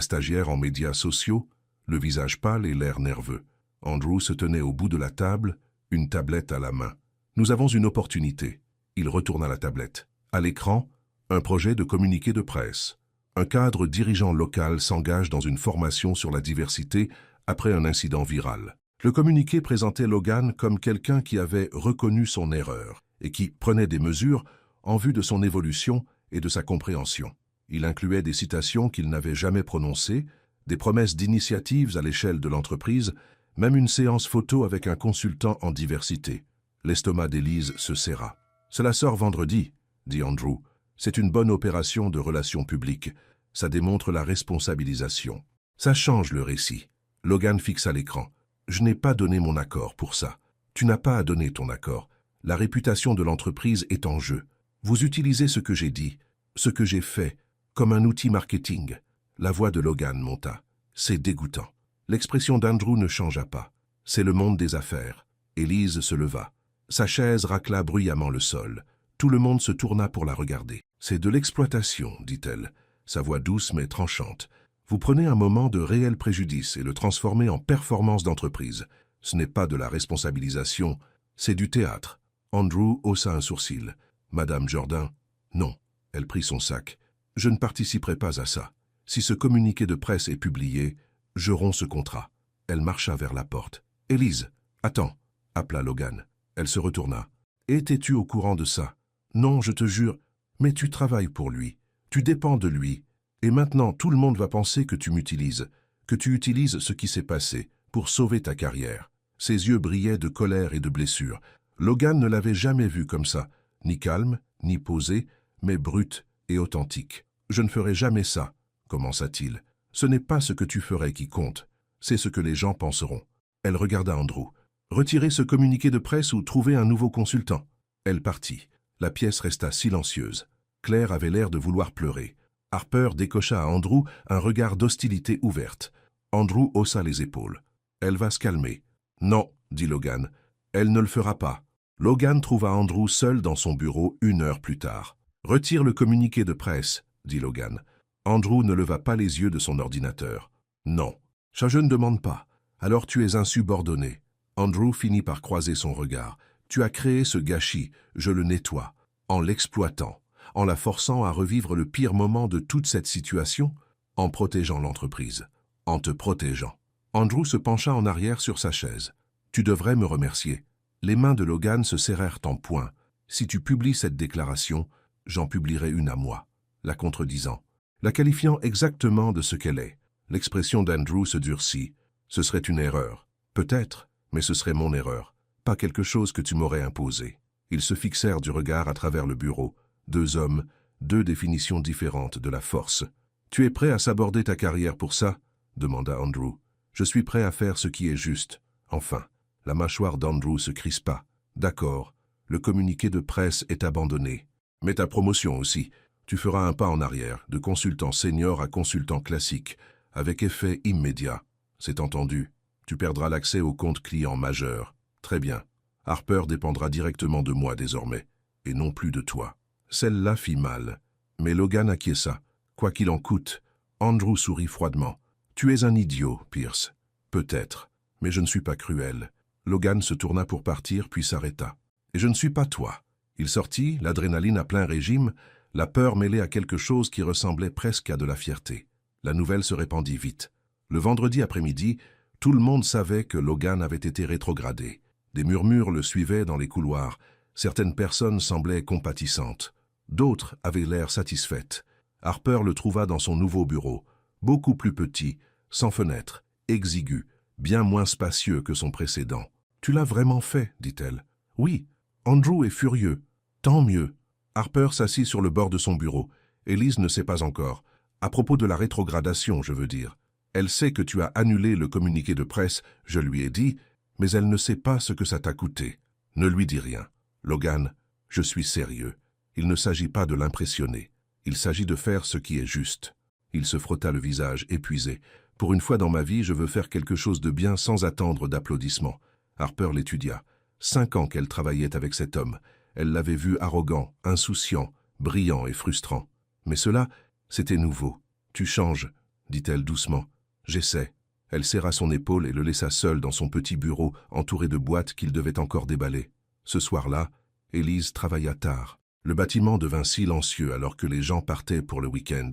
stagiaire en médias sociaux, le visage pâle et l'air nerveux. Andrew se tenait au bout de la table, une tablette à la main. « Nous avons une opportunité. » Il retourna la tablette. À l'écran, un projet de communiqué de presse. Un cadre dirigeant local s'engage dans une formation sur la diversité après un incident viral. Le communiqué présentait Logan comme quelqu'un qui avait reconnu son erreur et qui prenait des mesures en vue de son évolution et de sa compréhension. Il incluait des citations qu'il n'avait jamais prononcées, des promesses d'initiatives à l'échelle de l'entreprise, même une séance photo avec un consultant en diversité. L'estomac d'Élise se serra. « Cela sort vendredi », dit Andrew. « C'est une bonne opération de relations publiques. Ça démontre la responsabilisation. Ça change le récit. » Logan fixa l'écran. « Je n'ai pas donné mon accord pour ça. Tu n'as pas à donner ton accord. La réputation de l'entreprise est en jeu. Vous utilisez ce que j'ai dit, ce que j'ai fait, comme un outil marketing. » La voix de Logan monta. « C'est dégoûtant. » L'expression d'Andrew ne changea pas. « C'est le monde des affaires. » Élise se leva. Sa chaise racla bruyamment le sol. Tout le monde se tourna pour la regarder. « C'est de l'exploitation, dit-elle, sa voix douce mais tranchante. Vous prenez un moment de réel préjudice et le transformez en performance d'entreprise. Ce n'est pas de la responsabilisation, c'est du théâtre. » Andrew haussa un sourcil. « Madame Jordan, non. » Elle prit son sac. « Je ne participerai pas à ça. Si ce communiqué de presse est publié, je romps ce contrat. » Elle marcha vers la porte. « Élise, attends !» appela Logan. Elle se retourna. « Étais-tu au courant de ça? »« Non, je te jure. Mais tu travailles pour lui. Tu dépends de lui. Et maintenant, tout le monde va penser que tu m'utilises, que tu utilises ce qui s'est passé pour sauver ta carrière. » Ses yeux brillaient de colère et de blessure. Logan ne l'avait jamais vu comme ça, ni calme, ni posé, mais brut et authentique. « Je ne ferai jamais ça, » commença-t-il. « Ce n'est pas ce que tu ferais qui compte, c'est ce que les gens penseront. » Elle regarda Andrew. « Retirez ce communiqué de presse ou trouvez un nouveau consultant. » Elle partit. La pièce resta silencieuse. Claire avait l'air de vouloir pleurer. Harper décocha à Andrew un regard d'hostilité ouverte. Andrew haussa les épaules. « Elle va se calmer. »« Non, » dit Logan. « Elle ne le fera pas. » Logan trouva Andrew seul dans son bureau 1 heure plus tard. « Retire le communiqué de presse, » dit Logan. Andrew ne leva pas les yeux de son ordinateur. « Non. »« Ça, je ne demande pas. Alors tu es insubordonné. » Andrew finit par croiser son regard. « Tu as créé ce gâchis, je le nettoie. En l'exploitant, en la forçant à revivre le pire moment de toute cette situation, en protégeant l'entreprise, en te protégeant. » Andrew se pencha en arrière sur sa chaise. « Tu devrais me remercier. » Les mains de Logan se serrèrent en poing. « Si tu publies cette déclaration, j'en publierai une à moi. » La contredisant, la qualifiant exactement de ce qu'elle est. L'expression d'Andrew se durcit. « Ce serait une erreur. Peut-être, mais ce serait mon erreur. Pas quelque chose que tu m'aurais imposé. » Ils se fixèrent du regard à travers le bureau. 2 hommes, 2 définitions différentes de la force. « Tu es prêt à s'aborder ta carrière pour ça ?» demanda Andrew. « Je suis prêt à faire ce qui est juste. » Enfin, la mâchoire d'Andrew se crispa. « D'accord, le communiqué de presse est abandonné. Mais ta promotion aussi. Tu feras un pas en arrière, de consultant senior à consultant classique, avec effet immédiat. C'est entendu. Tu perdras l'accès au compte client majeur. Très bien. Harper dépendra directement de moi désormais, et non plus de toi. » Celle-là fit mal. Mais Logan acquiesça. « Quoi qu'il en coûte. » Andrew sourit froidement. « Tu es un idiot, Pierce. Peut-être, mais je ne suis pas cruel. » Logan se tourna pour partir, puis s'arrêta. « Et je ne suis pas toi. » Il sortit, l'adrénaline à plein régime, la peur mêlée à quelque chose qui ressemblait presque à de la fierté. La nouvelle se répandit vite. Le vendredi après-midi, tout le monde savait que Logan avait été rétrogradé. Des murmures le suivaient dans les couloirs. Certaines personnes semblaient compatissantes. D'autres avaient l'air satisfaites. Harper le trouva dans son nouveau bureau, beaucoup plus petit, sans fenêtre, exigu, bien moins spacieux que son précédent. « Tu l'as vraiment fait, dit-elle. »« Oui. » Andrew est furieux. « Tant mieux. » Harper s'assit sur le bord de son bureau. « Élise ne sait pas encore. À propos de la rétrogradation, je veux dire. Elle sait que tu as annulé le communiqué de presse, je lui ai dit, mais elle ne sait pas ce que ça t'a coûté. Ne lui dis rien. Logan, je suis sérieux. Il ne s'agit pas de l'impressionner. Il s'agit de faire ce qui est juste. » Il se frotta le visage, épuisé. « Pour une fois dans ma vie, je veux faire quelque chose de bien sans attendre d'applaudissements. » Harper l'étudia. 5 ans qu'elle travaillait avec cet homme. Elle l'avait vu arrogant, insouciant, brillant et frustrant. Mais cela, c'était nouveau. « Tu changes, » dit-elle doucement. « J'essaie. » Elle serra son épaule et le laissa seul dans son petit bureau, entouré de boîtes qu'il devait encore déballer. Ce soir-là, Élise travailla tard. Le bâtiment devint silencieux alors que les gens partaient pour le week-end.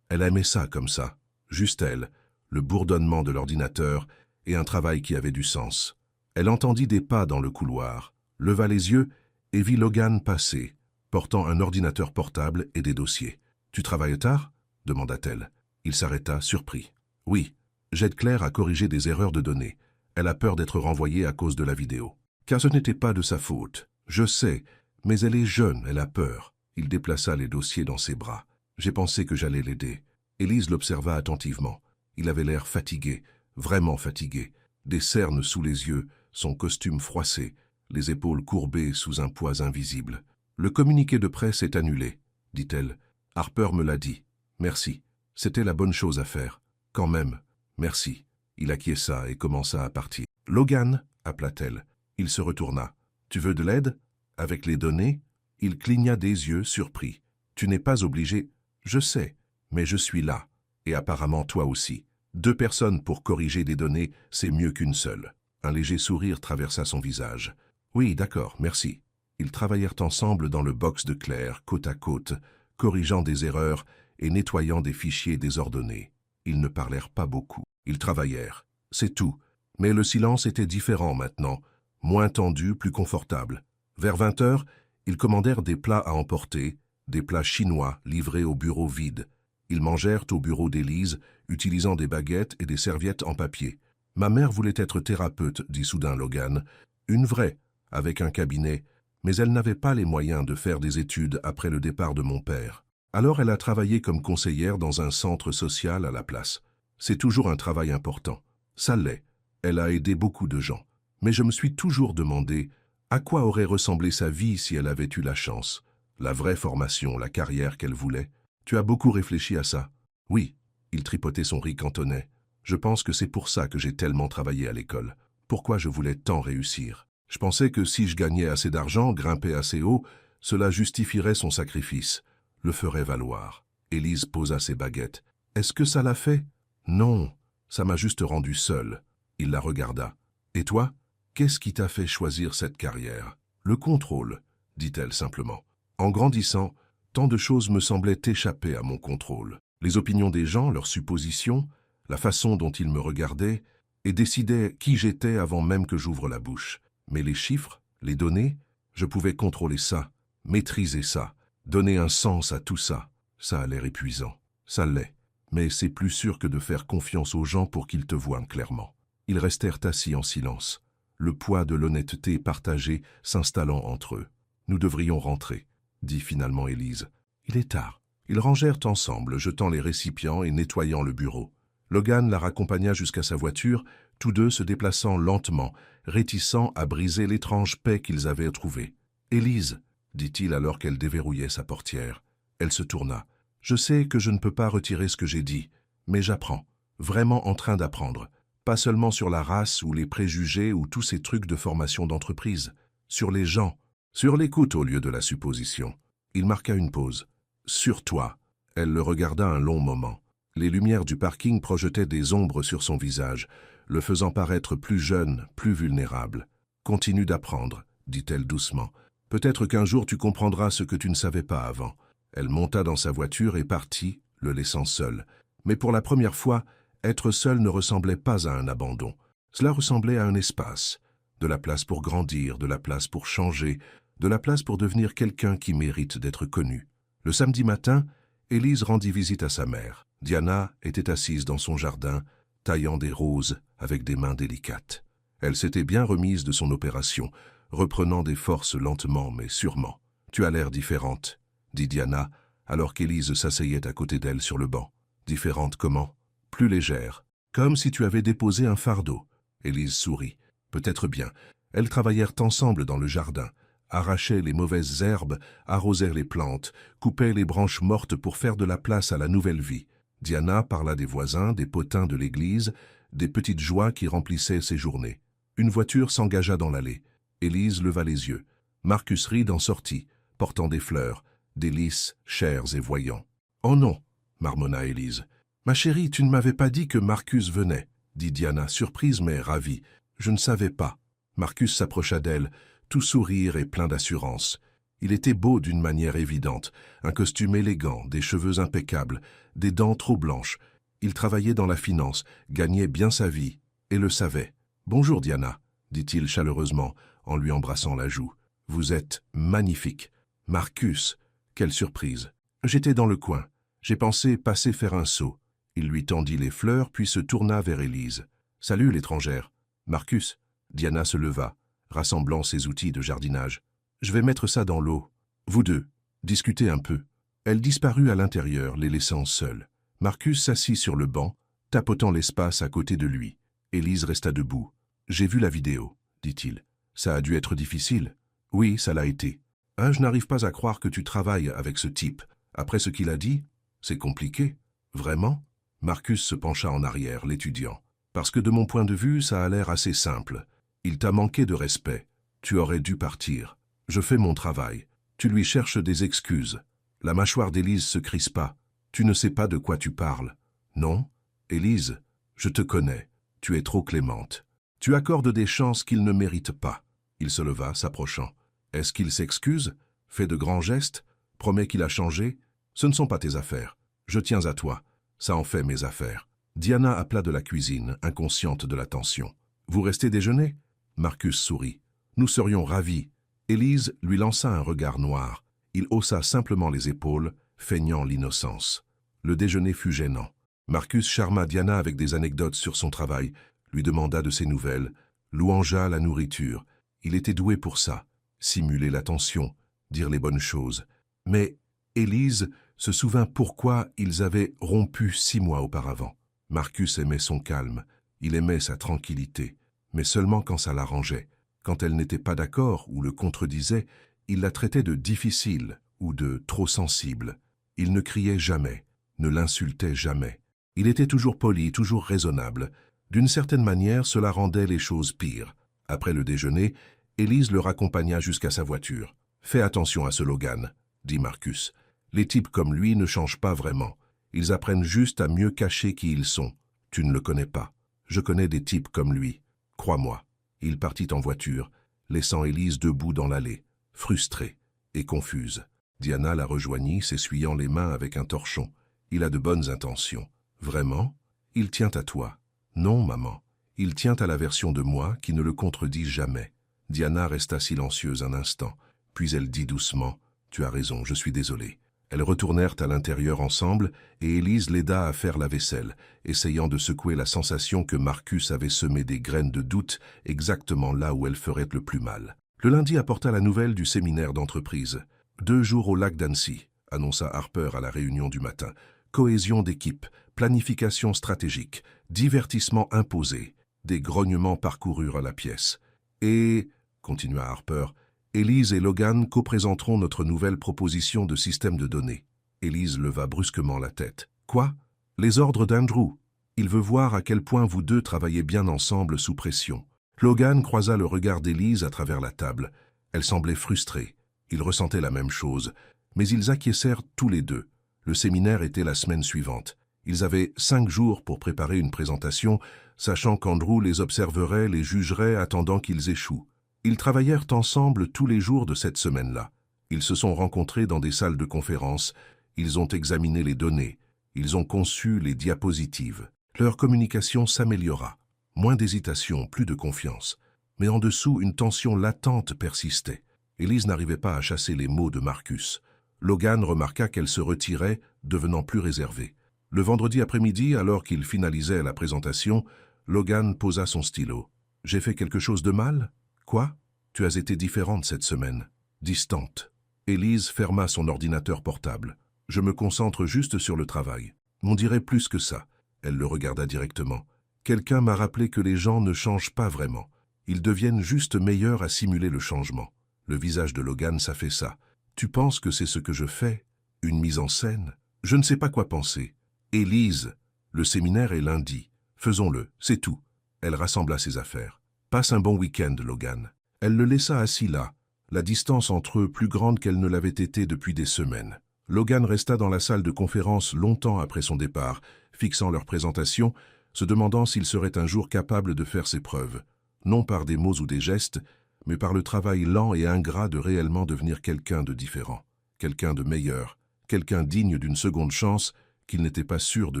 Elle aimait ça comme ça, juste elle, le bourdonnement de l'ordinateur et un travail qui avait du sens. Elle entendit des pas dans le couloir, leva les yeux et vit Logan passer, portant un ordinateur portable et des dossiers. « Tu travailles tard ?» demanda-t-elle. Il s'arrêta, surpris. « Oui, j'aide Claire à corriger des erreurs de données. Elle a peur d'être renvoyée à cause de la vidéo. Car ce n'était pas de sa faute. Je sais, mais elle est jeune, elle a peur. » Il déplaça les dossiers dans ses bras. J'ai pensé que j'allais l'aider. Élise l'observa attentivement. Il avait l'air fatigué, vraiment fatigué. Des cernes sous les yeux, son costume froissé, les épaules courbées sous un poids invisible. « Le communiqué de presse est annulé, » dit-elle. « Harper me l'a dit. Merci. C'était la bonne chose à faire. Quand même, merci. » Il acquiesça et commença à partir. « Logan » appela-t-elle. Il se retourna. « Tu veux de l'aide? Avec les données ?» Il cligna des yeux, surpris. « Tu n'es pas obligé. »« Je sais, mais je suis là. Et apparemment toi aussi. 2 personnes pour corriger des données, c'est mieux qu'une seule. » Un léger sourire traversa son visage. « Oui, d'accord, merci. » Ils travaillèrent ensemble dans le box de Claire, côte à côte, corrigeant des erreurs et nettoyant des fichiers désordonnés. Ils ne parlèrent pas beaucoup. Ils travaillèrent. C'est tout. Mais le silence était différent maintenant, moins tendu, plus confortable. Vers 20 heures, ils commandèrent des plats à emporter, des plats chinois livrés au bureau vide. Ils mangèrent au bureau d'Élise, utilisant des baguettes et des serviettes en papier. « Ma mère voulait être thérapeute, » dit soudain Logan. « Une vraie, avec un cabinet, mais elle n'avait pas les moyens de faire des études après le départ de mon père. Alors elle a travaillé comme conseillère dans un centre social à la place. C'est toujours un travail important. Ça l'est. Elle a aidé beaucoup de gens. Mais je me suis toujours demandé à quoi aurait ressemblé sa vie si elle avait eu la chance. La vraie formation, la carrière qu'elle voulait. Tu as beaucoup réfléchi à ça? Oui. Il tripotait son riz cantonais. Je pense que c'est pour ça que j'ai tellement travaillé à l'école. Pourquoi je voulais tant réussir? Je pensais que si je gagnais assez d'argent, grimpais assez haut, cela justifierait son sacrifice, le ferait valoir. Élise posa ses baguettes. Est-ce que ça l'a fait? Non, ça m'a juste rendu seul. Il la regarda. Et toi? Qu'est-ce qui t'a fait choisir cette carrière? Le contrôle, dit-elle simplement. En grandissant, tant de choses me semblaient échapper à mon contrôle. Les opinions des gens, leurs suppositions, la façon dont ils me regardaient, et décidaient qui j'étais avant même que j'ouvre la bouche. Mais les chiffres, les données, je pouvais contrôler ça, maîtriser ça, donner un sens à tout ça. Ça a l'air épuisant. Ça l'est. Mais c'est plus sûr que de faire confiance aux gens pour qu'ils te voient clairement. Ils restèrent assis en silence, le poids de l'honnêteté partagée s'installant entre eux. « Nous devrions rentrer, » dit finalement Élise. « Il est tard. » Ils rangèrent ensemble, jetant les récipients et nettoyant le bureau. Logan la raccompagna jusqu'à sa voiture, tous deux se déplaçant lentement, réticents à briser l'étrange paix qu'ils avaient trouvée. « Élise, » dit-il alors qu'elle déverrouillait sa portière. Elle se tourna. « Je sais que je ne peux pas retirer ce que j'ai dit, mais j'apprends, vraiment en train d'apprendre. Pas seulement sur la race ou les préjugés ou tous ces trucs de formation d'entreprise, sur les gens, sur l'écoute au lieu de la supposition. » Il marqua une pause. « Sur toi. » Elle le regarda un long moment. Les lumières du parking projetaient des ombres sur son visage, le faisant paraître plus jeune, plus vulnérable. « Continue d'apprendre, » dit-elle doucement. « Peut-être qu'un jour tu comprendras ce que tu ne savais pas avant. » Elle monta dans sa voiture et partit, le laissant seul. Mais pour la première fois, être seul ne ressemblait pas à un abandon. Cela ressemblait à un espace. De la place pour grandir, de la place pour changer, de la place pour devenir quelqu'un qui mérite d'être connu. Le samedi matin, Élise rendit visite à sa mère. Diana était assise dans son jardin, taillant des roses avec des mains délicates. Elle s'était bien remise de son opération, reprenant des forces lentement mais sûrement. « Tu as l'air différente, » dit Diana, alors qu'Élise s'asseyait à côté d'elle sur le banc. « Différente comment? » « Plus légère, comme si tu avais déposé un fardeau. » Élise sourit. « Peut-être bien. » Elles travaillèrent ensemble dans le jardin, arrachaient les mauvaises herbes, arrosèrent les plantes, coupaient les branches mortes pour faire de la place à la nouvelle vie. Diana parla des voisins, des potins de l'église, des petites joies qui remplissaient ses journées. Une voiture s'engagea dans l'allée. Élise leva les yeux. Marcus Reed en sortit, portant des fleurs, des lys chers et voyants. « Oh non !» marmonna Élise. « Ma chérie, tu ne m'avais pas dit que Marcus venait, » dit Diana, surprise mais ravie. « Je ne savais pas. » Marcus s'approcha d'elle, tout sourire et plein d'assurance. Il était beau d'une manière évidente, un costume élégant, des cheveux impeccables, des dents trop blanches. Il travaillait dans la finance, gagnait bien sa vie. et le savait. « Bonjour Diana », dit-il chaleureusement en lui embrassant la joue. « Vous êtes magnifique. Marcus, quelle surprise. J'étais dans le coin. J'ai pensé passer faire un saut. » Il lui tendit les fleurs puis se tourna vers Élise. « Salut l'étrangère. Marcus. » Diana se leva, rassemblant ses outils de jardinage. « Je vais mettre ça dans l'eau. Vous deux, discutez un peu. » Elle disparut à l'intérieur, les laissant seuls. Marcus s'assit sur le banc, tapotant l'espace à côté de lui. Élise resta debout. « J'ai vu la vidéo, » dit-il. « Ça a dû être difficile. »« Oui, ça l'a été. »« Ah, je n'arrive pas à croire que tu travailles avec ce type. Après ce qu'il a dit, c'est compliqué. »« Vraiment ?» Marcus se pencha en arrière, l'étudiant. « Parce que de mon point de vue, ça a l'air assez simple. Il t'a manqué de respect. Tu aurais dû partir. Je fais mon travail. Tu lui cherches des excuses. » La mâchoire d'Élise se crispa. « Tu ne sais pas de quoi tu parles. »« Non, Élise, je te connais. Tu es trop clémente. Tu accordes des chances qu'il ne mérite pas. » Il se leva, s'approchant. « Est-ce qu'il s'excuse? Fait de grands gestes? Promet qu'il a changé? Ce ne sont pas tes affaires. Je tiens à toi. Ça en fait mes affaires. » Diana appela de la cuisine, inconsciente de la tension. « Vous restez déjeuner ?» Marcus sourit. « Nous serions ravis. » Élise lui lança un regard noir. Il haussa simplement les épaules, feignant l'innocence. Le déjeuner fut gênant. Marcus charma Diana avec des anecdotes sur son travail, lui demanda de ses nouvelles, louangea la nourriture. Il était doué pour ça, simuler l'attention, dire les bonnes choses. Mais Élise se souvint pourquoi ils avaient rompu 6 mois auparavant. Marcus aimait son calme, il aimait sa tranquillité, mais seulement quand ça l'arrangeait. Quand elle n'était pas d'accord ou le contredisait, il la traitait de difficile ou de trop sensible. Il ne criait jamais, ne l'insultait jamais. Il était toujours poli, toujours raisonnable. D'une certaine manière, cela rendait les choses pires. Après le déjeuner, Élise le raccompagna jusqu'à sa voiture. « Fais attention à ce Logan, » dit Marcus. « Les types comme lui ne changent pas vraiment. Ils apprennent juste à mieux cacher qui ils sont. Tu ne le connais pas. Je connais des types comme lui. Crois-moi. » Il partit en voiture, laissant Élise debout dans l'allée, frustrée et confuse. Diana la rejoignit, s'essuyant les mains avec un torchon. « Il a de bonnes intentions. »« Vraiment ? Il tient à toi. »« Non, maman. Il tient à la version de moi qui ne le contredit jamais. » Diana resta silencieuse un instant, puis elle dit doucement « Tu as raison, je suis désolée. » Elles retournèrent à l'intérieur ensemble et Élise l'aida à faire la vaisselle, essayant de secouer la sensation que Marcus avait semé des graines de doute exactement là où elle ferait le plus mal. Le lundi apporta la nouvelle du séminaire d'entreprise. « 2 jours au lac d'Annecy », annonça Harper à la réunion du matin. « Cohésion d'équipe, planification stratégique, divertissement imposé. » Des grognements parcoururent la pièce. « Et, » continua Harper, « Élise et Logan co-présenteront notre nouvelle proposition de système de données. » Élise leva brusquement la tête. « Quoi? Les ordres d'Andrew. Il veut voir à quel point vous deux travaillez bien ensemble sous pression. » Logan croisa le regard d'Élise à travers la table. Elle semblait frustrée. Ils ressentaient la même chose, mais ils acquiescèrent tous les deux. Le séminaire était la semaine suivante. Ils avaient 5 jours pour préparer une présentation, sachant qu'Andrew les observerait, les jugerait, attendant qu'ils échouent. Ils travaillèrent ensemble tous les jours de cette semaine-là. Ils se sont rencontrés dans des salles de conférence, ils ont examiné les données, ils ont conçu les diapositives. Leur communication s'améliora. Moins d'hésitation, plus de confiance. Mais en dessous, une tension latente persistait. Élise n'arrivait pas à chasser les mots de Marcus. Logan remarqua qu'elle se retirait, devenant plus réservée. Le vendredi après-midi, alors qu'il finalisait la présentation, Logan posa son stylo. « J'ai fait quelque chose de mal ? » « Quoi ? Tu as été différente cette semaine. Distante. » Élise ferma son ordinateur portable. « Je me concentre juste sur le travail. On dirait plus que ça. » Elle le regarda directement. « Quelqu'un m'a rappelé que les gens ne changent pas vraiment. Ils deviennent juste meilleurs à simuler le changement. » Le visage de Logan s'affaissa. « Tu penses que c'est ce que je fais? Une mise en scène? Je ne sais pas quoi penser. » « Élise, le séminaire est lundi. Faisons-le, c'est tout. » Elle rassembla ses affaires. « Passe un bon week-end, Logan. » Elle le laissa assis là, la distance entre eux plus grande qu'elle ne l'avait été depuis des semaines. Logan resta dans la salle de conférence longtemps après son départ, fixant leur présentation, se demandant s'il serait un jour capable de faire ses preuves, non par des mots ou des gestes, mais par le travail lent et ingrat de réellement devenir quelqu'un de différent, quelqu'un de meilleur, quelqu'un digne d'une seconde chance qu'il n'était pas sûr de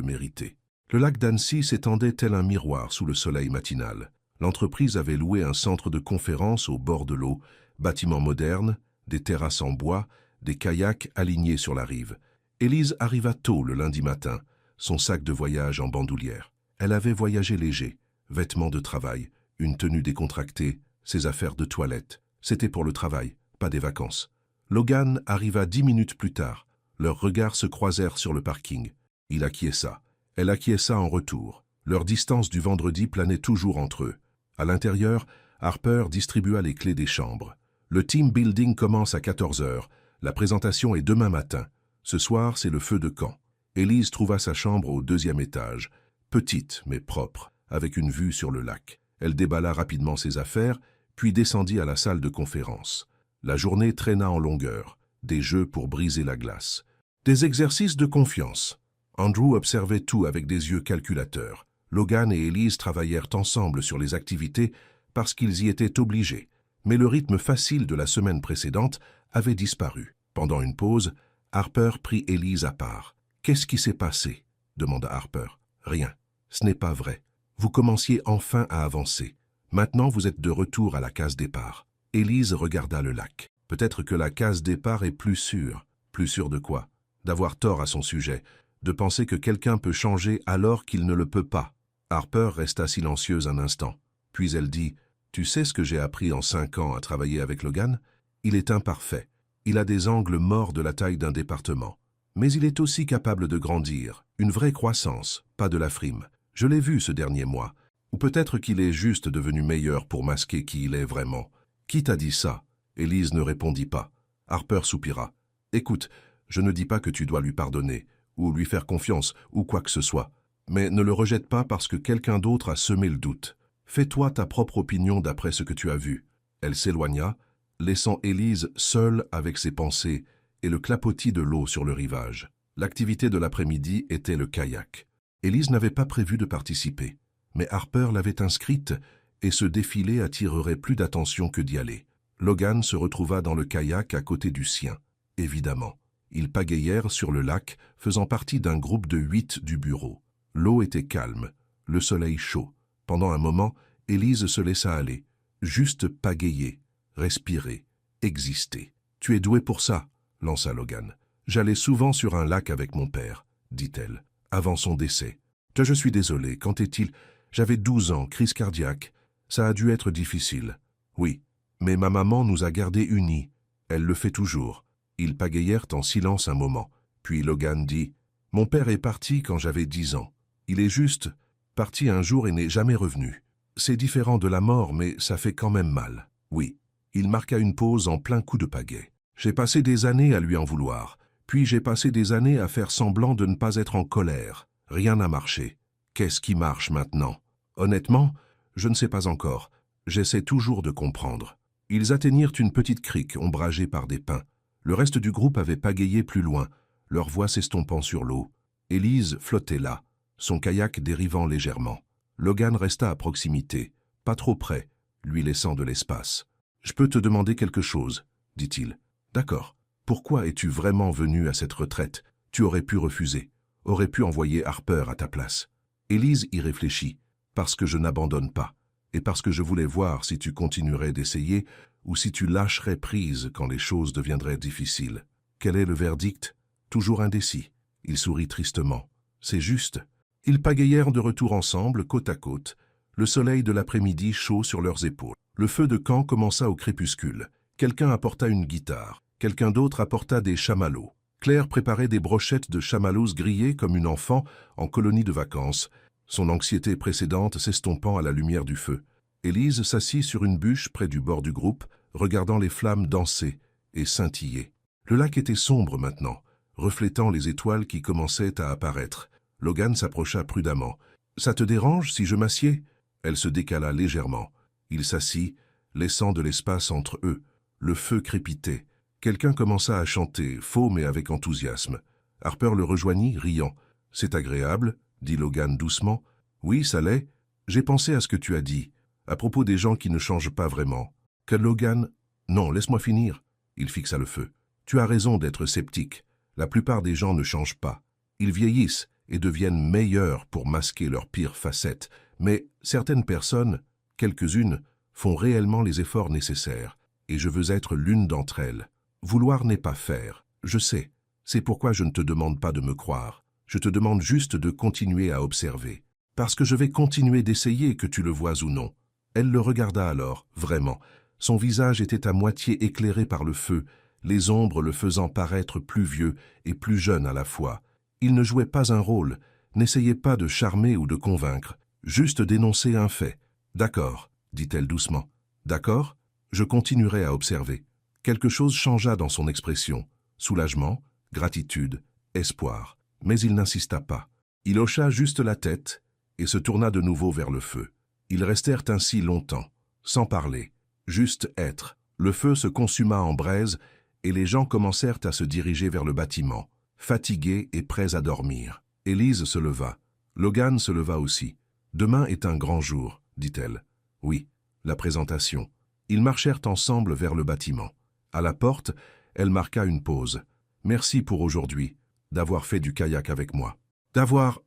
mériter. Le lac d'Annecy s'étendait tel un miroir sous le soleil matinal. L'entreprise avait loué un centre de conférence au bord de l'eau, bâtiment moderne, des terrasses en bois, des kayaks alignés sur la rive. Élise arriva tôt le lundi matin, son sac de voyage en bandoulière. Elle avait voyagé léger, vêtements de travail, une tenue décontractée, ses affaires de toilette. C'était pour le travail, pas des vacances. Logan arriva 10 minutes plus tard. Leurs regards se croisèrent sur le parking. Il acquiesça. Elle acquiesça en retour. Leur distance du vendredi planait toujours entre eux. À l'intérieur, Harper distribua les clés des chambres. Le team building commence à 14 heures. La présentation est demain matin. Ce soir, c'est le feu de camp. Élise trouva sa chambre au 2e étage, petite mais propre, avec une vue sur le lac. Elle déballa rapidement ses affaires, puis descendit à la salle de conférence. La journée traîna en longueur, des jeux pour briser la glace. Des exercices de confiance. Andrew observait tout avec des yeux calculateurs. Logan et Élise travaillèrent ensemble sur les activités parce qu'ils y étaient obligés. Mais le rythme facile de la semaine précédente avait disparu. Pendant une pause, Harper prit Élise à part. « Qu'est-ce qui s'est passé ?» demanda Harper. « Rien. Ce n'est pas vrai. Vous commenciez enfin à avancer. Maintenant, vous êtes de retour à la case départ. » Élise regarda le lac. Peut-être que la case départ est plus sûre. Plus sûre de quoi? D'avoir tort à son sujet, de penser que quelqu'un peut changer alors qu'il ne le peut pas. Harper resta silencieuse un instant. Puis elle dit « Tu sais ce que j'ai appris en 5 ans à travailler avec Logan? Il est imparfait. Il a des angles morts de la taille d'un département. Mais il est aussi capable de grandir, une vraie croissance, pas de la frime. Je l'ai vu ce dernier mois. Ou peut-être qu'il est juste devenu meilleur pour masquer qui il est vraiment. Qui t'a dit ça? » Élise ne répondit pas. Harper soupira. « Écoute, je ne dis pas que tu dois lui pardonner, ou lui faire confiance, ou quoi que ce soit. Mais ne le rejette pas parce que quelqu'un d'autre a semé le doute. Fais-toi ta propre opinion d'après ce que tu as vu. » Elle s'éloigna, laissant Élise seule avec ses pensées et le clapotis de l'eau sur le rivage. L'activité de l'après-midi était le kayak. Élise n'avait pas prévu de participer, mais Harper l'avait inscrite et ce défilé attirerait plus d'attention que d'y aller. Logan se retrouva dans le kayak à côté du sien, évidemment. Ils pagayèrent sur le lac, faisant partie d'un groupe de 8 du bureau. L'eau était calme, le soleil chaud. Pendant un moment, Élise se laissa aller. Juste pagayer, respirer, exister. « Tu es doué pour ça », lança Logan. « J'allais souvent sur un lac avec mon père, » dit-elle, avant son décès. « Je suis désolé, quand est-il? J'avais 12 ans, crise cardiaque. Ça a dû être difficile. » « Oui, mais ma maman nous a gardés unis. Elle le fait toujours. » Ils pagayèrent en silence un moment. Puis Logan dit « Mon père est parti quand j'avais 10 ans. Il est juste parti un jour et n'est jamais revenu. C'est différent de la mort, mais ça fait quand même mal. » Oui. Il marqua une pause en plein coup de pagaie. « J'ai passé des années à lui en vouloir. Puis j'ai passé des années à faire semblant de ne pas être en colère. Rien n'a marché. Qu'est-ce qui marche maintenant? Honnêtement, je ne sais pas encore. J'essaie toujours de comprendre. » Ils atteignirent une petite crique ombragée par des pins. Le reste du groupe avait pagayé plus loin, leur voix s'estompant sur l'eau. Élise flottait là, son kayak dérivant légèrement. Logan resta à proximité, pas trop près, lui laissant de l'espace. « Je peux te demander quelque chose, » dit-il. « D'accord. Pourquoi es-tu vraiment venu à cette retraite? Tu aurais pu refuser. Aurais pu envoyer Harper à ta place. » Élise y réfléchit. « Parce que je n'abandonne pas. Et parce que je voulais voir si tu continuerais d'essayer ou si tu lâcherais prise quand les choses deviendraient difficiles. Quel est le verdict? Toujours indécis. » Il sourit tristement. « C'est juste. » Ils pagayèrent de retour ensemble, côte à côte, le soleil de l'après-midi chaud sur leurs épaules. Le feu de camp commença au crépuscule. Quelqu'un apporta une guitare. Quelqu'un d'autre apporta des chamallows. Claire préparait des brochettes de chamallows grillés comme une enfant en colonie de vacances, son anxiété précédente s'estompant à la lumière du feu. Élise s'assit sur une bûche près du bord du groupe, regardant les flammes danser et scintiller. Le lac était sombre maintenant, reflétant les étoiles qui commençaient à apparaître. Logan s'approcha prudemment. « Ça te dérange si je m'assieds ?» Elle se décala légèrement. Il s'assit, laissant de l'espace entre eux. Le feu crépitait. Quelqu'un commença à chanter, faux mais avec enthousiasme. Harper le rejoignit, riant. « C'est agréable ?» dit Logan doucement. « Oui, ça l'est. J'ai pensé à ce que tu as dit, à propos des gens qui ne changent pas vraiment. » Que Logan... « Non, laisse-moi finir. » Il fixa le feu. « Tu as raison d'être sceptique. La plupart des gens ne changent pas. Ils vieillissent et deviennent meilleures pour masquer leurs pires facettes, mais certaines personnes, quelques-unes, font réellement les efforts nécessaires, et je veux être l'une d'entre elles. Vouloir n'est pas faire, je sais. C'est pourquoi je ne te demande pas de me croire. Je te demande juste de continuer à observer. Parce que je vais continuer d'essayer que tu le vois ou non. Elle le regarda alors, vraiment. Son visage était à moitié éclairé par le feu, les ombres le faisant paraître plus vieux et plus jeune à la fois. Il ne jouait pas un rôle, n'essayait pas de charmer ou de convaincre, juste d'énoncer un fait. « D'accord », dit-elle doucement. « D'accord, je continuerai à observer. » Quelque chose changea dans son expression. Soulagement, gratitude, espoir. Mais il n'insista pas. Il hocha juste la tête et se tourna de nouveau vers le feu. Ils restèrent ainsi longtemps, sans parler, juste être. Le feu se consuma en braise et les gens commencèrent à se diriger vers le bâtiment, fatigués et prêts à dormir. Élise se leva. Logan se leva aussi. « Demain est un grand jour, dit-elle. Oui, la présentation. » Ils marchèrent ensemble vers le bâtiment. À la porte, elle marqua une pause. « Merci pour aujourd'hui, d'avoir fait du kayak avec moi. D'avoir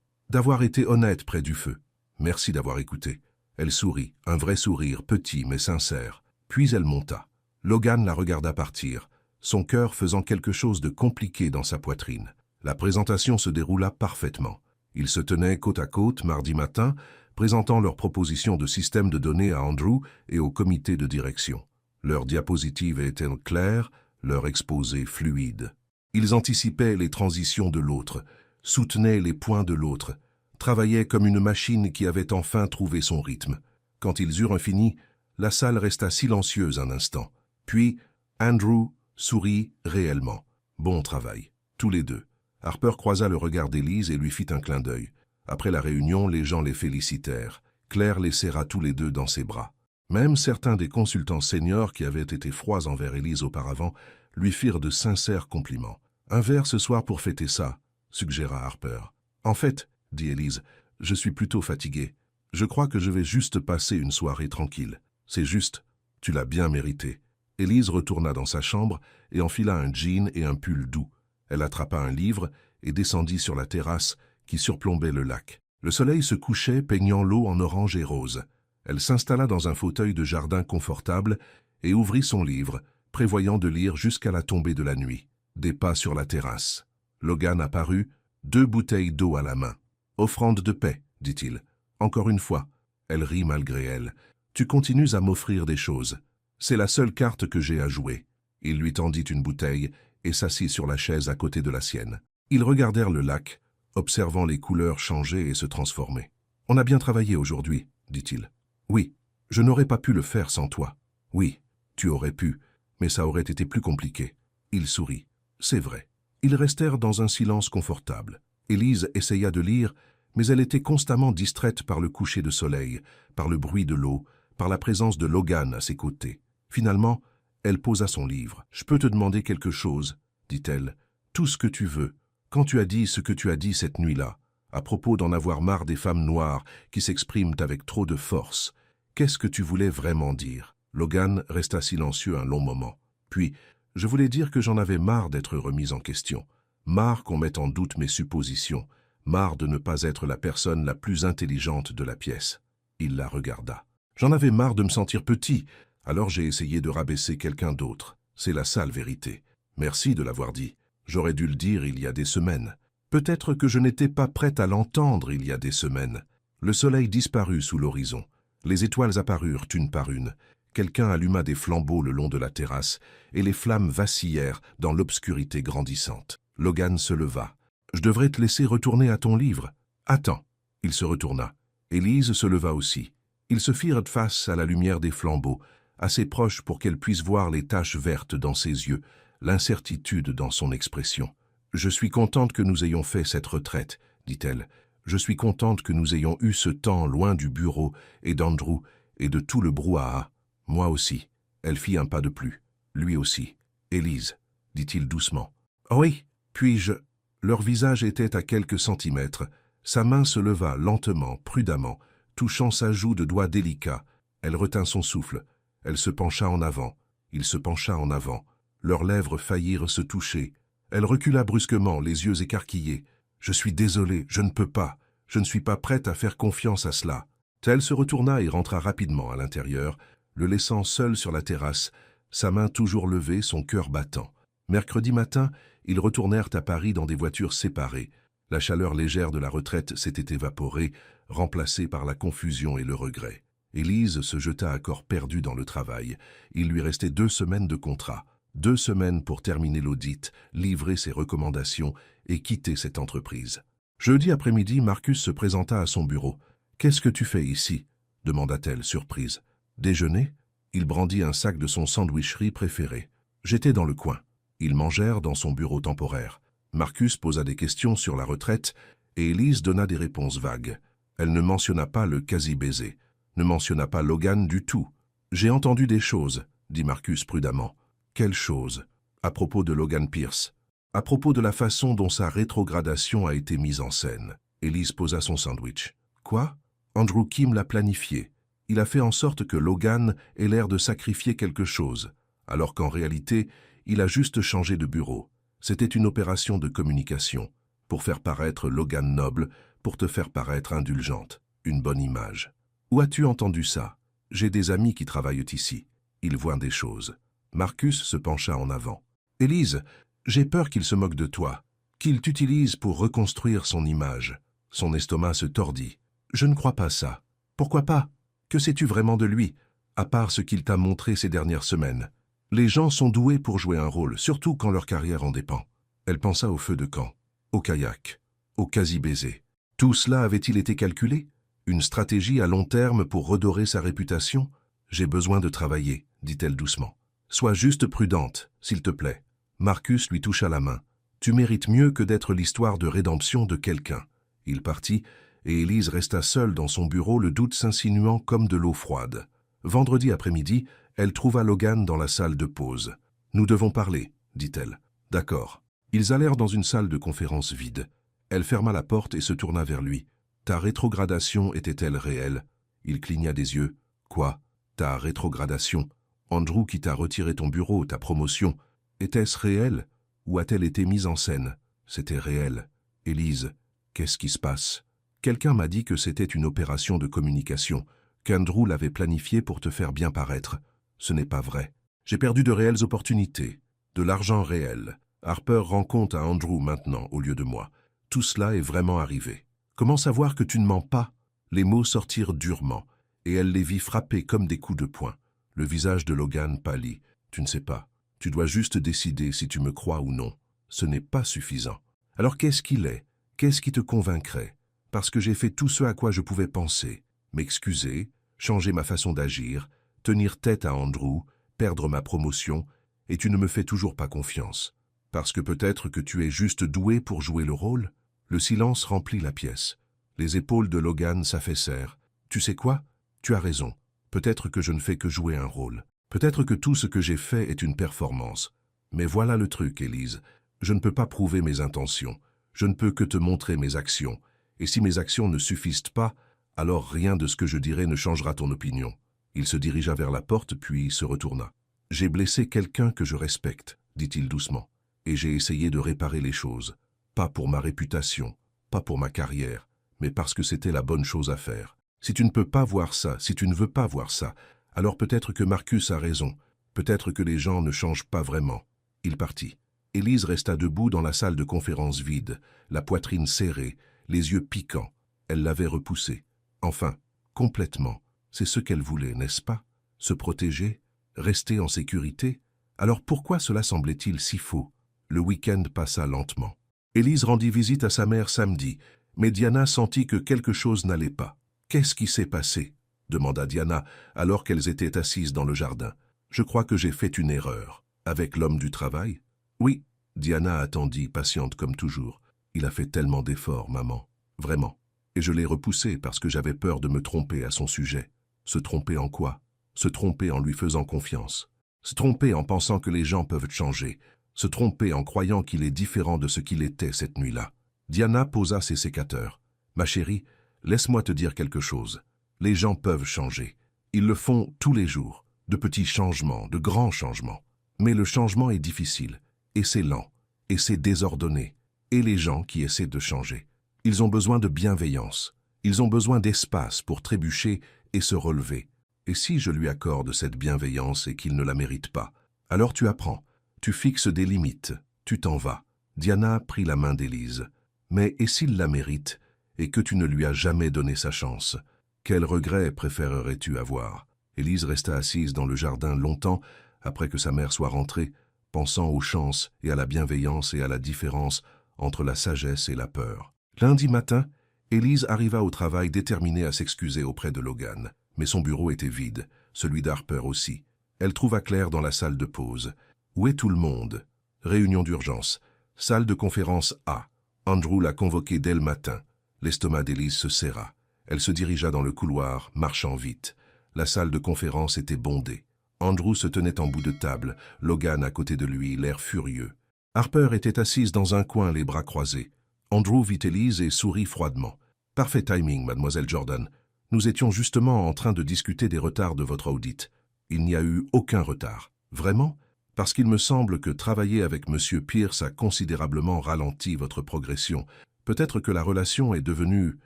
été honnête près du feu. Merci d'avoir écouté. » Elle sourit, un vrai sourire, petit mais sincère. Puis elle monta. Logan la regarda partir, son cœur faisant quelque chose de compliqué dans sa poitrine. La présentation se déroula parfaitement. Ils se tenaient côte à côte mardi matin, présentant leur proposition de système de données à Andrew et au comité de direction. Leurs diapositives étaient claires, leur exposé fluide. Ils anticipaient les transitions de l'autre, soutenaient les points de l'autre, travaillaient comme une machine qui avait enfin trouvé son rythme. Quand ils eurent fini, la salle resta silencieuse un instant. Puis, Andrew sourit réellement. Bon travail, tous les deux. Harper croisa le regard d'Élise et lui fit un clin d'œil. Après la réunion, les gens les félicitèrent. Claire les serra tous les deux dans ses bras. Même certains des consultants seniors qui avaient été froids envers Élise auparavant lui firent de sincères compliments. « Un verre ce soir pour fêter ça », suggéra Harper. « En fait, » dit Élise, « je suis plutôt fatiguée. Je crois que je vais juste passer une soirée tranquille. C'est juste, tu l'as bien mérité. » Élise retourna dans sa chambre et enfila un jean et un pull doux. Elle attrapa un livre et descendit sur la terrasse qui surplombait le lac. Le soleil se couchait, peignant l'eau en orange et rose. Elle s'installa dans un fauteuil de jardin confortable et ouvrit son livre, prévoyant de lire jusqu'à la tombée de la nuit. Des pas sur la terrasse. Logan apparut, 2 bouteilles d'eau à la main. « Offrande de paix », dit-il. « Encore une fois. » Elle rit malgré elle. « Tu continues à m'offrir des choses. C'est la seule carte que j'ai à jouer. » Il lui tendit une bouteille et s'assit sur la chaise à côté de la sienne. Ils regardèrent le lac, observant les couleurs changer et se transformer. « On a bien travaillé aujourd'hui, » dit-il. « Oui, je n'aurais pas pu le faire sans toi. Oui, tu aurais pu, mais ça aurait été plus compliqué. » Il sourit. « C'est vrai. » Ils restèrent dans un silence confortable. Élise essaya de lire, mais elle était constamment distraite par le coucher de soleil, par le bruit de l'eau, par la présence de Logan à ses côtés. Finalement, elle posa son livre. « Je peux te demander quelque chose, » dit-elle. « Tout ce que tu veux. Quand tu as dit ce que tu as dit cette nuit-là, à propos d'en avoir marre des femmes noires qui s'expriment avec trop de force, qu'est-ce que tu voulais vraiment dire ?» Logan resta silencieux un long moment. Puis, « Je voulais dire que j'en avais marre d'être remise en question, marre qu'on mette en doute mes suppositions, marre de ne pas être la personne la plus intelligente de la pièce. » Il la regarda. « J'en avais marre de me sentir petit, alors j'ai essayé de rabaisser quelqu'un d'autre. C'est la sale vérité. Merci de l'avoir dit. J'aurais dû le dire il y a des semaines. Peut-être que je n'étais pas prête à l'entendre il y a des semaines. » Le soleil disparut sous l'horizon. Les étoiles apparurent une par une. Quelqu'un alluma des flambeaux le long de la terrasse, et les flammes vacillèrent dans l'obscurité grandissante. Logan se leva. « Je devrais te laisser retourner à ton livre. »« Attends. » Il se retourna. Élise se leva aussi. Ils se firent face à la lumière des flambeaux, assez proche pour qu'elle puisse voir les taches vertes dans ses yeux, l'incertitude dans son expression. « Je suis contente que nous ayons fait cette retraite, » dit-elle. « Je suis contente que nous ayons eu ce temps loin du bureau et d'Andrew et de tout le brouhaha. Moi aussi. » Elle fit un pas de plus. Lui aussi. « Élise, » dit-il doucement. « Oh oui, puis-je... » Leur visage était à quelques centimètres. Sa main se leva lentement, prudemment, touchant sa joue de doigts délicats. Elle retint son souffle. Elle se pencha en avant. Il se pencha en avant. Leurs lèvres faillirent se toucher. Elle recula brusquement, les yeux écarquillés. Je suis désolé, je ne peux pas. Je ne suis pas prête à faire confiance à cela. Elle se retourna et rentra rapidement à l'intérieur, le laissant seul sur la terrasse, sa main toujours levée, son cœur battant. Mercredi matin, ils retournèrent à Paris dans des voitures séparées. La chaleur légère de la retraite s'était évaporée, remplacée par la confusion et le regret. Élise se jeta à corps perdu dans le travail. Il lui restait 2 semaines de contrat. 2 semaines pour terminer l'audit, livrer ses recommandations et quitter cette entreprise. Jeudi après-midi, Marcus se présenta à son bureau. « Qu'est-ce que tu fais ici ?» demanda-t-elle, surprise. « Déjeuner ?» Il brandit un sac de son sandwicherie préféré. « J'étais dans le coin. » Ils mangèrent dans son bureau temporaire. Marcus posa des questions sur la retraite et Élise donna des réponses vagues. Elle ne mentionna pas le quasi-baiser, ne mentionna pas Logan du tout. « J'ai entendu des choses, » dit Marcus prudemment. « Quelles choses ?»« À propos de Logan Pierce. À propos de la façon dont sa rétrogradation a été mise en scène. » Élise posa son sandwich. « Quoi ?» Andrew Kim l'a planifié. Il a fait en sorte que Logan ait l'air de sacrifier quelque chose, alors qu'en réalité, il a juste changé de bureau. C'était une opération de communication, pour faire paraître Logan noble, pour te faire paraître indulgente, une bonne image. Où as-tu entendu ça? J'ai des amis qui travaillent ici. Ils voient des choses. Marcus se pencha en avant. Élise, j'ai peur qu'il se moque de toi, qu'il t'utilise pour reconstruire son image. Son estomac se tordit. Je ne crois pas ça. Pourquoi pas? Que sais-tu vraiment de lui, à part ce qu'il t'a montré ces dernières semaines? Les gens sont doués pour jouer un rôle, surtout quand leur carrière en dépend. Elle pensa au feu de camp, au kayak, au quasi-baiser. Tout cela avait-il été calculé? Une stratégie à long terme pour redorer sa réputation? J'ai besoin de travailler, dit-elle doucement. Sois juste prudente, s'il te plaît. Marcus lui toucha la main. Tu mérites mieux que d'être l'histoire de rédemption de quelqu'un. Il partit, et Élise resta seule dans son bureau, le doute s'insinuant comme de l'eau froide. Vendredi après-midi, elle trouva Logan dans la salle de pause. « Nous devons parler, » dit-elle. « D'accord. » Ils allèrent dans une salle de conférence vide. Elle ferma la porte et se tourna vers lui. « Ta rétrogradation était-elle réelle ?» Il cligna des yeux. « Quoi? Ta rétrogradation? Andrew qui t'a retiré ton bureau, ta promotion. Était-ce réel? Ou a-t-elle été mise en scène? C'était réel. Élise, qu'est-ce qui se passe? Quelqu'un m'a dit que c'était une opération de communication, qu'Andrew l'avait planifiée pour te faire bien paraître. Ce n'est pas vrai. J'ai perdu de réelles opportunités, de l'argent réel. Harper rend compte à Andrew maintenant au lieu de moi. Tout cela est vraiment arrivé. Comment savoir que tu ne mens pas? Les mots sortirent durement, et elle les vit frapper comme des coups de poing. Le visage de Logan pâlit. Tu ne sais pas. Tu dois juste décider si tu me crois ou non. Ce n'est pas suffisant. Alors qu'est-ce qu'il est? Qu'est-ce qui te convaincrait? Parce que j'ai fait tout ce à quoi je pouvais penser. M'excuser, changer ma façon d'agir, tenir tête à Andrew, perdre ma promotion, et tu ne me fais toujours pas confiance. Parce que peut-être que tu es juste doué pour jouer le rôle? Le silence remplit la pièce. Les épaules de Logan s'affaissèrent. Tu sais quoi? Tu as raison. Peut-être que je ne fais que jouer un rôle. Peut-être que tout ce que j'ai fait est une performance. Mais voilà le truc, Élise. Je ne peux pas prouver mes intentions. Je ne peux que te montrer mes actions. Et si mes actions ne suffisent pas, alors rien de ce que je dirai ne changera ton opinion. Il se dirigea vers la porte, puis se retourna. « J'ai blessé quelqu'un que je respecte, » dit-il doucement, « et j'ai essayé de réparer les choses. Pas pour ma réputation, pas pour ma carrière, mais parce que c'était la bonne chose à faire. Si tu ne peux pas voir ça, si tu ne veux pas voir ça, alors peut-être que Marcus a raison, peut-être que les gens ne changent pas vraiment. » Il partit. Élise resta debout dans la salle de conférence vide, la poitrine serrée, les yeux piquants. Elle l'avait repoussé. Enfin, complètement. C'est ce qu'elle voulait, n'est-ce pas? Se protéger? Rester en sécurité? Alors pourquoi cela semblait-il si faux? Le week-end passa lentement. Élise rendit visite à sa mère samedi, mais Diana sentit que quelque chose n'allait pas. « Qu'est-ce qui s'est passé ?» demanda Diana alors qu'elles étaient assises dans le jardin. « Je crois que j'ai fait une erreur. Avec l'homme du travail ?»« Oui. » Diana attendit, patiente comme toujours. « Il a fait tellement d'efforts, maman. Vraiment. Et je l'ai repoussé parce que j'avais peur de me tromper à son sujet. Se tromper en quoi? Se tromper en lui faisant confiance. Se tromper en pensant que les gens peuvent changer. Se tromper en croyant qu'il est différent de ce qu'il était cette nuit-là. » Diana posa ses sécateurs. « Ma chérie, laisse-moi te dire quelque chose. Les gens peuvent changer. Ils le font tous les jours. De petits changements, de grands changements. Mais le changement est difficile. Et c'est lent. Et c'est désordonné. et les gens qui essaient de changer. Ils ont besoin de bienveillance. Ils ont besoin d'espace pour trébucher et se relever. Et si je lui accorde cette bienveillance et qu'il ne la mérite pas, alors tu apprends, tu fixes des limites, tu t'en vas. Diana prit la main d'Élise. Mais et s'il la mérite, et que tu ne lui as jamais donné sa chance, quel regret préférerais-tu avoir? Élise resta assise dans le jardin longtemps après que sa mère soit rentrée, pensant aux chances et à la bienveillance et à la différence entre la sagesse et la peur. Lundi matin, Élise arriva au travail déterminée à s'excuser auprès de Logan. Mais son bureau était vide, celui d'Harper aussi. Elle trouva Claire dans la salle de pause. « Où est tout le monde ?» Réunion d'urgence. Salle de conférence A. Andrew l'a convoquée dès le matin. L'estomac d'Élise se serra. Elle se dirigea dans le couloir, marchant vite. La salle de conférence était bondée. Andrew se tenait en bout de table, Logan à côté de lui, l'air furieux. Harper était assise dans un coin, les bras croisés. Andrew vit Élise et sourit froidement. « Parfait timing, mademoiselle Jordan. Nous étions justement en train de discuter des retards de votre audit. Il n'y a eu aucun retard. Vraiment? Parce qu'il me semble que travailler avec M. Pierce a considérablement ralenti votre progression. Peut-être que la relation est devenue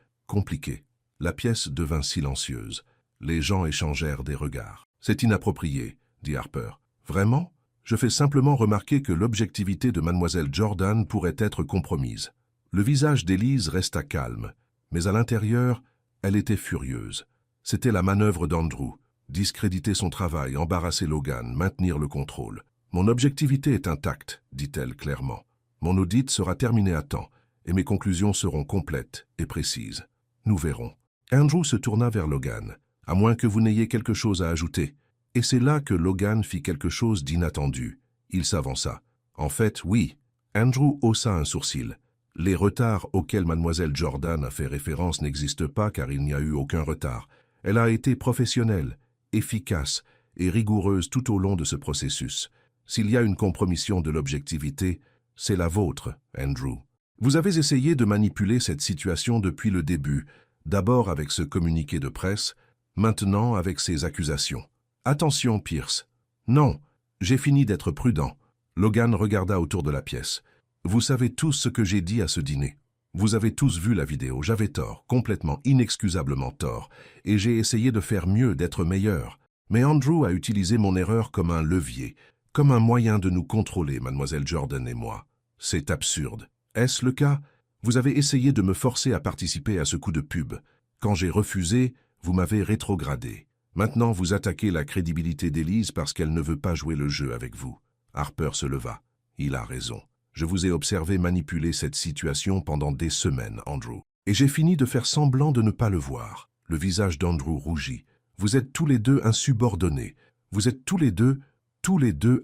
compliquée. » La pièce devint silencieuse. Les gens échangèrent des regards. « C'est inapproprié, » dit Harper. « Vraiment? Je fais simplement remarquer que l'objectivité de mademoiselle Jordan pourrait être compromise. » Le visage d'Élise resta calme, mais à l'intérieur, elle était furieuse. C'était la manœuvre d'Andrew. Discréditer son travail, embarrasser Logan, maintenir le contrôle. « Mon objectivité est intacte, » dit-elle clairement. « Mon audit sera terminé à temps, et mes conclusions seront complètes et précises. Nous verrons. » Andrew se tourna vers Logan. « À moins que vous n'ayez quelque chose à ajouter. » Et c'est là que Logan fit quelque chose d'inattendu. Il s'avança. « En fait, oui. » Andrew haussa un sourcil. « Les retards auxquels mademoiselle Jordan a fait référence n'existent pas car il n'y a eu aucun retard. Elle a été professionnelle, efficace et rigoureuse tout au long de ce processus. S'il y a une compromission de l'objectivité, c'est la vôtre, Andrew. Vous avez essayé de manipuler cette situation depuis le début, d'abord avec ce communiqué de presse, maintenant avec ces accusations. Attention, Pierce. Non, j'ai fini d'être prudent. » Logan regarda autour de la pièce. « Vous savez tous ce que j'ai dit à ce dîner. Vous avez tous vu la vidéo, j'avais tort, complètement, inexcusablement tort, et j'ai essayé de faire mieux, d'être meilleur. Mais Andrew a utilisé mon erreur comme un levier, comme un moyen de nous contrôler, mademoiselle Jordan et moi. C'est absurde. Est-ce le cas? Vous avez essayé de me forcer à participer à ce coup de pub. Quand j'ai refusé, vous m'avez rétrogradé. Maintenant, vous attaquez la crédibilité d'Élise parce qu'elle ne veut pas jouer le jeu avec vous. » Harper se leva. « Il a raison. Je vous ai observé manipuler cette situation pendant des semaines, Andrew. Et j'ai fini de faire semblant de ne pas le voir. » Le visage d'Andrew rougit. « Vous êtes tous les deux insubordonnés. Vous êtes tous les deux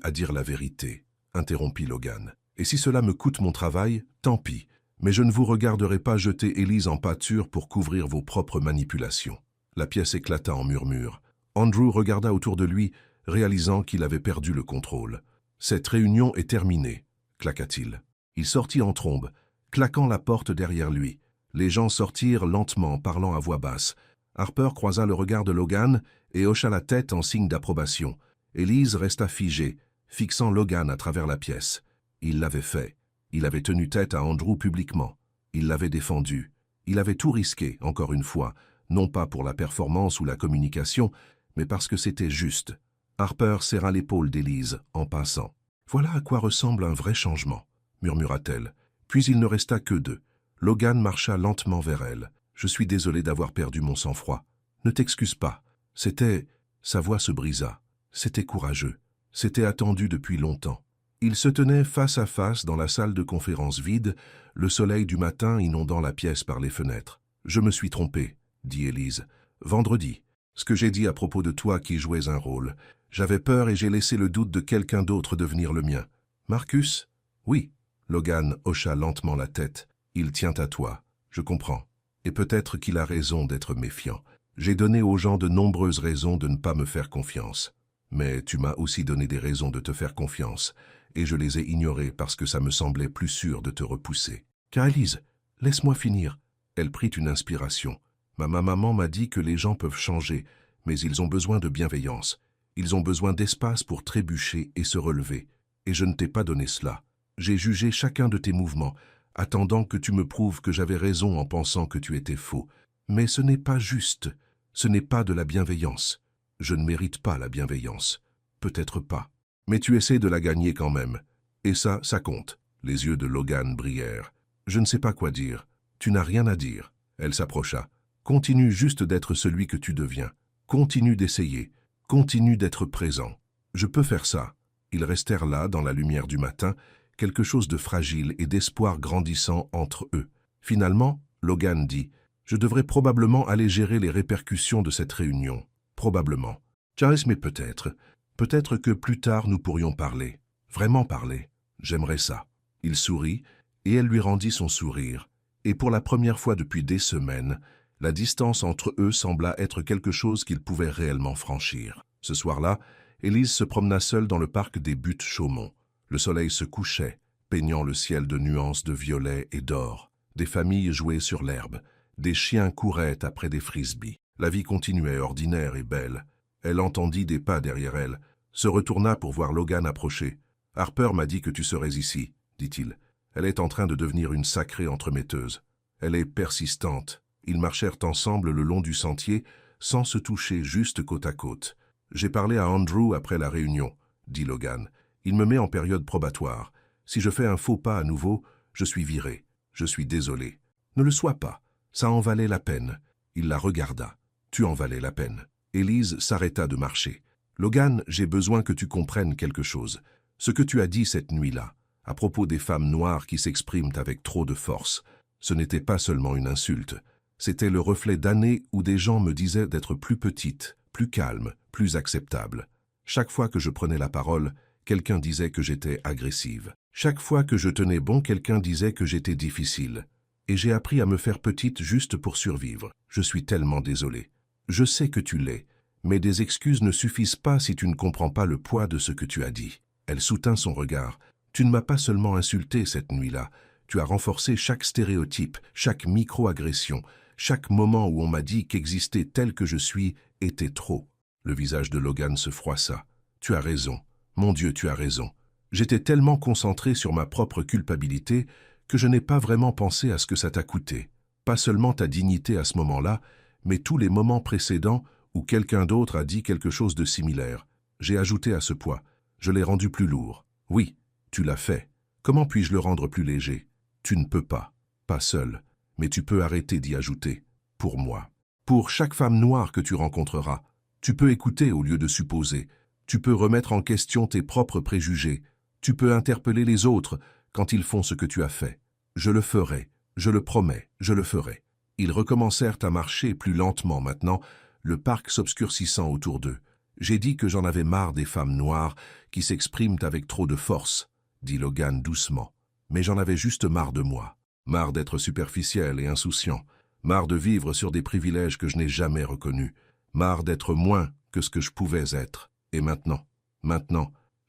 à dire la vérité, » interrompit Logan. « Et si cela me coûte mon travail, tant pis. Mais je ne vous regarderai pas jeter Élise en pâture pour couvrir vos propres manipulations. » La pièce éclata en murmures. Andrew regarda autour de lui, réalisant qu'il avait perdu le contrôle. « Cette réunion est terminée, » claqua-t-il. Il sortit en trombe, claquant la porte derrière lui. Les gens sortirent lentement, parlant à voix basse. Harper croisa le regard de Logan et hocha la tête en signe d'approbation. Élise resta figée, fixant Logan à travers la pièce. Il l'avait fait. Il avait tenu tête à Andrew publiquement. Il l'avait défendu. Il avait tout risqué, encore une fois, non pas pour la performance ou la communication, mais parce que c'était juste. Harper serra l'épaule d'Élise en passant. « Voilà à quoi ressemble un vrai changement, » murmura-t-elle. Puis il ne resta que deux. Logan marcha lentement vers elle. « Je suis désolé d'avoir perdu mon sang-froid. Ne t'excuse pas. C'était... » Sa voix se brisa. C'était courageux. C'était attendu depuis longtemps. Ils se tenaient face à face dans la salle de conférence vide, le soleil du matin inondant la pièce par les fenêtres. « Je me suis trompé, » dit Élise. « Vendredi, ce que j'ai dit à propos de toi qui jouais un rôle. J'avais peur et j'ai laissé le doute de quelqu'un d'autre devenir le mien. Marcus? Oui. » Logan hocha lentement la tête. « Il tient à toi. Je comprends. Et peut-être qu'il a raison d'être méfiant. J'ai donné aux gens de nombreuses raisons de ne pas me faire confiance. Mais tu m'as aussi donné des raisons de te faire confiance, et je les ai ignorées parce que ça me semblait plus sûr de te repousser. Car Élise, laisse-moi finir. » Elle prit une inspiration. « Ma maman m'a dit que les gens peuvent changer, mais ils ont besoin de bienveillance. Ils ont besoin d'espace pour trébucher et se relever. Et je ne t'ai pas donné cela. J'ai jugé chacun de tes mouvements, attendant que tu me prouves que j'avais raison en pensant que tu étais faux. Mais ce n'est pas juste. Ce n'est pas de la bienveillance. Je ne mérite pas la bienveillance. Peut-être pas. Mais tu essaies de la gagner quand même. Et ça compte. Les yeux de Logan brillèrent. Je ne sais pas quoi dire. Tu n'as rien à dire. Elle s'approcha. Continue juste d'être celui que tu deviens. Continue d'essayer. Continue d'être présent. Je peux faire ça. Ils restèrent là, dans la lumière du matin, quelque chose de fragile et d'espoir grandissant entre eux. Finalement, Logan dit « Je devrais probablement aller gérer les répercussions de cette réunion. Probablement. Charles, mais peut-être. Peut-être que plus tard nous pourrions parler. Vraiment parler. J'aimerais ça. » Il sourit, et elle lui rendit son sourire. Et pour la première fois depuis des semaines, la distance entre eux sembla être quelque chose qu'ils pouvaient réellement franchir. Ce soir-là, Élise se promena seule dans le parc des Buttes Chaumont. Le soleil se couchait, peignant le ciel de nuances de violet et d'or. Des familles jouaient sur l'herbe. Des chiens couraient après des frisbees. La vie continuait ordinaire et belle. Elle entendit des pas derrière elle, se retourna pour voir Logan approcher. « Harper m'a dit que tu serais ici, » dit-il. « Elle est en train de devenir une sacrée entremetteuse. Elle est persistante. » Ils marchèrent ensemble le long du sentier, sans se toucher, juste côte à côte. « J'ai parlé à Andrew après la réunion, » dit Logan. « Il me met en période probatoire. Si je fais un faux pas à nouveau, je suis viré. Je suis désolé. »« Ne le sois pas. Ça en valait la peine. » Il la regarda. « Tu en valais la peine. » Élise s'arrêta de marcher. « Logan, j'ai besoin que tu comprennes quelque chose. Ce que tu as dit cette nuit-là, à propos des femmes noires qui s'expriment avec trop de force, ce n'était pas seulement une insulte. C'était le reflet d'années où des gens me disaient d'être plus petite, plus calme, plus acceptable. Chaque fois que je prenais la parole, quelqu'un disait que j'étais agressive. Chaque fois que je tenais bon, quelqu'un disait que j'étais difficile. Et j'ai appris à me faire petite juste pour survivre. Je suis tellement désolé. Je sais que tu l'es, mais des excuses ne suffisent pas si tu ne comprends pas le poids de ce que tu as dit. » Elle soutint son regard. « Tu ne m'as pas seulement insulté cette nuit-là. Tu as renforcé chaque stéréotype, chaque micro-agression, chaque moment où on m'a dit qu'exister tel que je suis était trop. » Le visage de Logan se froissa. « Tu as raison. Mon Dieu, tu as raison. J'étais tellement concentré sur ma propre culpabilité que je n'ai pas vraiment pensé à ce que ça t'a coûté. Pas seulement ta dignité à ce moment-là, mais tous les moments précédents où quelqu'un d'autre a dit quelque chose de similaire. J'ai ajouté à ce poids. Je l'ai rendu plus lourd. Oui, tu l'as fait. Comment puis-je le rendre plus léger? Tu ne peux pas. Pas seul. Mais tu peux arrêter d'y ajouter. Pour moi. Pour chaque femme noire que tu rencontreras. Tu peux écouter au lieu de supposer. Tu peux remettre en question tes propres préjugés. Tu peux interpeller les autres quand ils font ce que tu as fait. Je le ferai. Je le promets. Je le ferai. » Ils recommencèrent à marcher plus lentement maintenant, le parc s'obscurcissant autour d'eux. « J'ai dit que j'en avais marre des femmes noires qui s'expriment avec trop de force, » dit Logan doucement. « Mais j'en avais juste marre de moi. Marre d'être superficiel et insouciant. Marre de vivre sur des privilèges que je n'ai jamais reconnus. Marre d'être moins que ce que je pouvais être. Et maintenant,